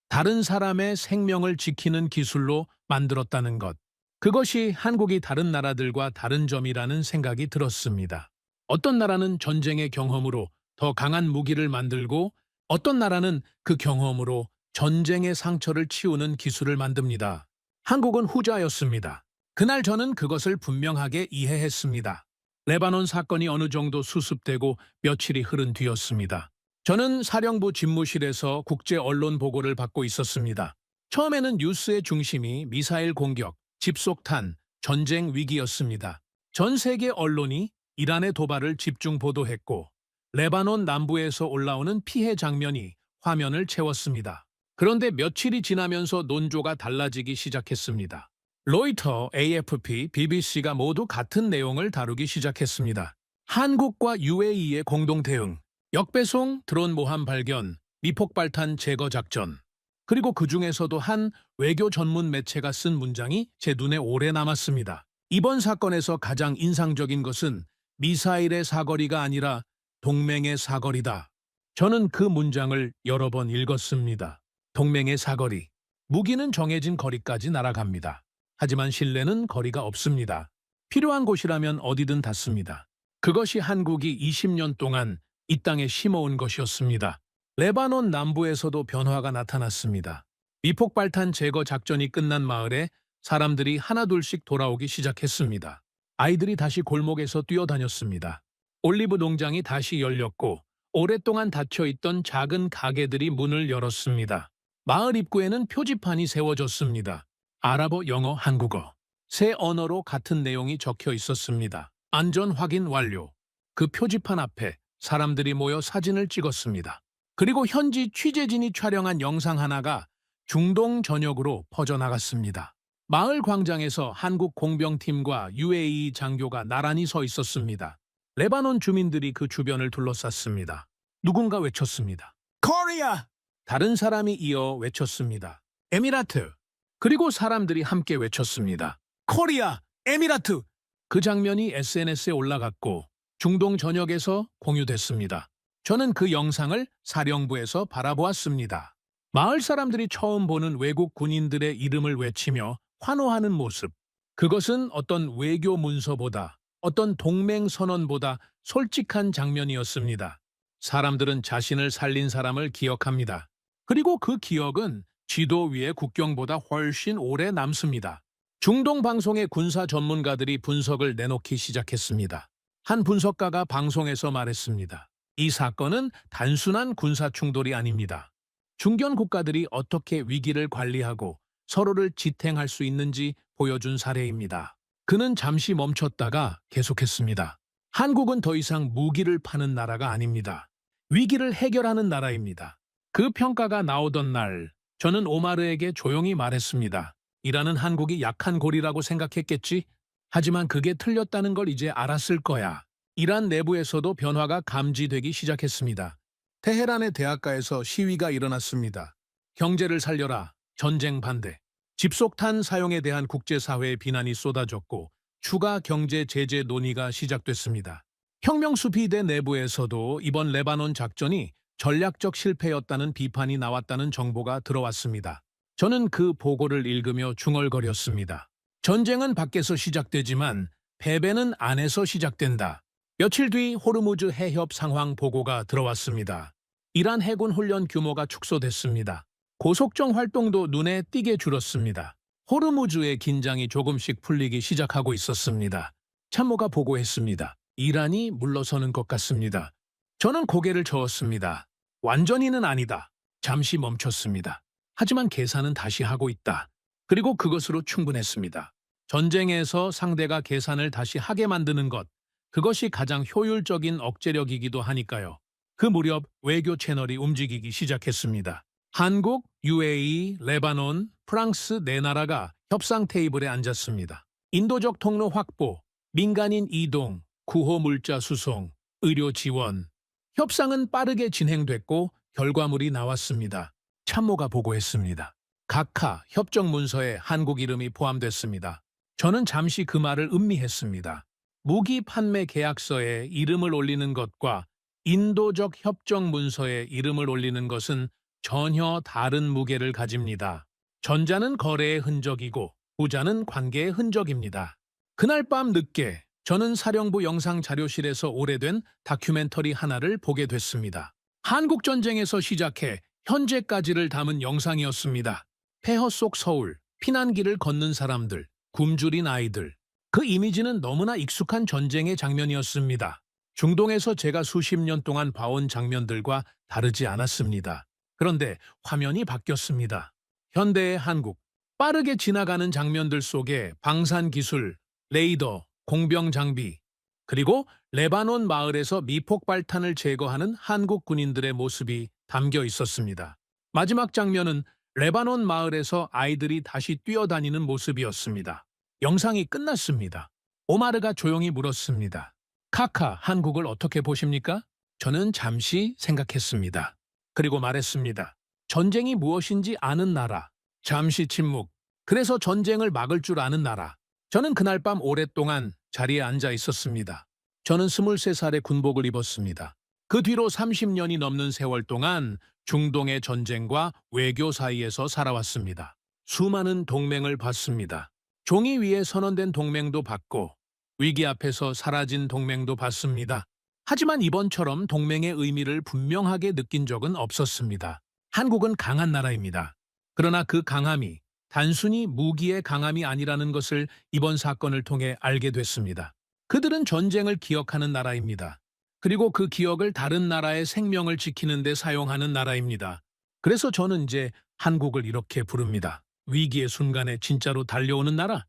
S2: 다른 사람의 생명을 지키는 기술로 만들었다는 것. 그것이 한국이 다른 나라들과 다른 점이라는 생각이 들었습니다. 어떤 나라는 전쟁의 경험으로 더 강한 무기를 만들고 어떤 나라는 그 경험으로 전쟁의 상처를 치우는 기술을 만듭니다. 한국은 후자였습니다. 그날 저는 그것을 분명하게 이해했습니다. 레바논 사건이 어느 정도 수습되고 며칠이 흐른 뒤였습니다. 저는 사령부 집무실에서 국제 언론 보고를 받고 있었습니다. 처음에는 뉴스의 중심이 미사일 공격, 집속탄, 전쟁 위기였습니다. 전 세계 언론이 이란의 도발을 집중 보도했고 레바논 남부에서 올라오는 피해 장면이 화면을 채웠습니다. 그런데 며칠이 지나면서 논조가 달라지기 시작했습니다. 로이터, AFP, BBC가 모두 같은 내용을 다루기 시작했습니다. 한국과 UAE의 공동 대응, 역배송, 드론 모함 발견, 미폭발탄 제거 작전, 그리고 그 중에서도 한 외교 전문 매체가 쓴 문장이 제 눈에 오래 남았습니다. 이번 사건에서 가장 인상적인 것은 미사일의 사거리가 아니라 동맹의 사거리다. 저는 그 문장을 여러 번 읽었습니다. 동맹의 사거리. 무기는 정해진 거리까지 날아갑니다. 하지만 신뢰는 거리가 없습니다. 필요한 곳이라면 어디든 닿습니다. 그것이 한국이 20년 동안 이 땅에 심어온 것이었습니다. 레바논 남부에서도 변화가 나타났습니다. 미폭발탄 제거 작전이 끝난 마을에 사람들이 하나둘씩 돌아오기 시작했습니다. 아이들이 다시 골목에서 뛰어다녔습니다. 올리브 농장이 다시 열렸고 오랫동안 닫혀있던 작은 가게들이 문을 열었습니다. 마을 입구에는 표지판이 세워졌습니다. 아랍어, 영어, 한국어. 세 언어로 같은 내용이 적혀 있었습니다. 안전 확인 완료. 그 표지판 앞에 사람들이 모여 사진을 찍었습니다. 그리고 현지 취재진이 촬영한 영상 하나가 중동 전역으로 퍼져나갔습니다. 마을 광장에서 한국 공병팀과 UAE 장교가 나란히 서 있었습니다. 레바논 주민들이 그 주변을 둘러쌌습니다. 누군가 외쳤습니다. 코리아! 다른 사람이 이어 외쳤습니다. 에미라트! 그리고 사람들이 함께 외쳤습니다. 코리아! 에미라트! 그 장면이 SNS에 올라갔고 중동 전역에서 공유됐습니다. 저는 그 영상을 사령부에서 바라보았습니다. 마을 사람들이 처음 보는 외국 군인들의 이름을 외치며 환호하는 모습. 그것은 어떤 외교 문서보다, 어떤 동맹 선언보다 솔직한 장면이었습니다. 사람들은 자신을 살린 사람을 기억합니다. 그리고 그 기억은 지도 위의 국경보다 훨씬 오래 남습니다. 중동 방송의 군사 전문가들이 분석을 내놓기 시작했습니다. 한 분석가가 방송에서 말했습니다. 이 사건은 단순한 군사 충돌이 아닙니다. 중견 국가들이 어떻게 위기를 관리하고 서로를 지탱할 수 있는지 보여준 사례입니다. 그는 잠시 멈췄다가 계속했습니다. 한국은 더 이상 무기를 파는 나라가 아닙니다. 위기를 해결하는 나라입니다. 그 평가가 나오던 날, 저는 오마르에게 조용히 말했습니다. 이라는 한국이 약한 고리라고 생각했겠지? 하지만 그게 틀렸다는 걸 이제 알았을 거야. 이란 내부에서도 변화가 감지되기 시작했습니다. 테헤란의 대학가에서 시위가 일어났습니다. 경제를 살려라, 전쟁 반대. 집속탄 사용에 대한 국제사회의 비난이 쏟아졌고 추가 경제 제재 논의가 시작됐습니다. 혁명수비대 내부에서도 이번 레바논 작전이 전략적 실패였다는 비판이 나왔다는 정보가 들어왔습니다. 저는 그 보고를 읽으며 중얼거렸습니다. 전쟁은 밖에서 시작되지만 패배는 안에서 시작된다. 며칠 뒤 호르무즈 해협 상황 보고가 들어왔습니다. 이란 해군 훈련 규모가 축소됐습니다. 고속정 활동도 눈에 띄게 줄었습니다. 호르무즈의 긴장이 조금씩 풀리기 시작하고 있었습니다. 참모가 보고했습니다. 이란이 물러서는 것 같습니다. 저는 고개를 저었습니다. 완전히는 아니다. 잠시 멈췄습니다. 하지만 계산은 다시 하고 있다. 그리고 그것으로 충분했습니다. 전쟁에서 상대가 계산을 다시 하게 만드는 것, 그것이 가장 효율적인 억제력이기도 하니까요. 그 무렵 외교 채널이 움직이기 시작했습니다. 한국, UAE, 레바논, 프랑스 네 나라가 협상 테이블에 앉았습니다. 인도적 통로 확보, 민간인 이동, 구호 물자 수송, 의료 지원. 협상은 빠르게 진행됐고 결과물이 나왔습니다. 참모가 보고했습니다. 각하 협정 문서에 한국 이름이 포함됐습니다. 저는 잠시 그 말을 음미했습니다. 무기 판매 계약서에 이름을 올리는 것과 인도적 협정 문서에 이름을 올리는 것은 전혀 다른 무게를 가집니다. 전자는 거래의 흔적이고 후자는 관계의 흔적입니다. 그날 밤 늦게 저는 사령부 영상 자료실에서 오래된 다큐멘터리 하나를 보게 됐습니다. 한국 전쟁에서 시작해 현재까지를 담은 영상이었습니다. 폐허 속 서울, 피난길을 걷는 사람들, 굶주린 아이들. 그 이미지는 너무나 익숙한 전쟁의 장면이었습니다. 중동에서 제가 수십 년 동안 봐온 장면들과 다르지 않았습니다. 그런데 화면이 바뀌었습니다. 현대의 한국, 빠르게 지나가는 장면들 속에 방산 기술, 레이더, 공병 장비, 그리고 레바논 마을에서 미폭발탄을 제거하는 한국 군인들의 모습이 담겨 있었습니다. 마지막 장면은 레바논 마을에서 아이들이 다시 뛰어다니는 모습이었습니다. 영상이 끝났습니다. 오마르가 조용히 물었습니다. 카카, 한국을 어떻게 보십니까? 저는 잠시 생각했습니다. 그리고 말했습니다. 전쟁이 무엇인지 아는 나라. 잠시 침묵. 그래서 전쟁을 막을 줄 아는 나라. 저는 그날 밤 오랫동안 자리에 앉아 있었습니다. 저는 23살의 군복을 입었습니다. 그 뒤로 30년이 넘는 세월 동안 중동의 전쟁과 외교 사이에서 살아왔습니다. 수많은 동맹을 봤습니다. 종이 위에 선언된 동맹도 봤고 위기 앞에서 사라진 동맹도 봤습니다. 하지만 이번처럼 동맹의 의미를 분명하게 느낀 적은 없었습니다. 한국은 강한 나라입니다. 그러나 그 강함이 단순히 무기의 강함이 아니라는 것을 이번 사건을 통해 알게 됐습니다. 그들은 전쟁을 기억하는 나라입니다. 그리고 그 기억을 다른 나라의 생명을 지키는 데 사용하는 나라입니다. 그래서 저는 이제 한국을 이렇게 부릅니다. 위기의 순간에 진짜로 달려오는 나라.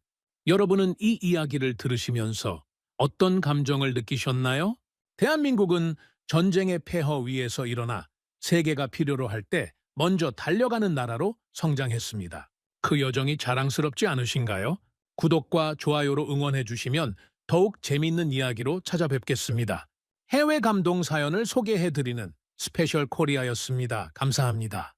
S2: 여러분은 이 이야기를 들으시면서 어떤 감정을 느끼셨나요? 대한민국은 전쟁의 폐허 위에서 일어나 세계가 필요로 할 때 먼저 달려가는 나라로 성장했습니다. 그 여정이 자랑스럽지 않으신가요? 구독과 좋아요로 응원해 주시면 더욱 재미있는 이야기로 찾아뵙겠습니다. 해외 감동 사연을 소개해드리는 스페셜 코리아였습니다. 감사합니다.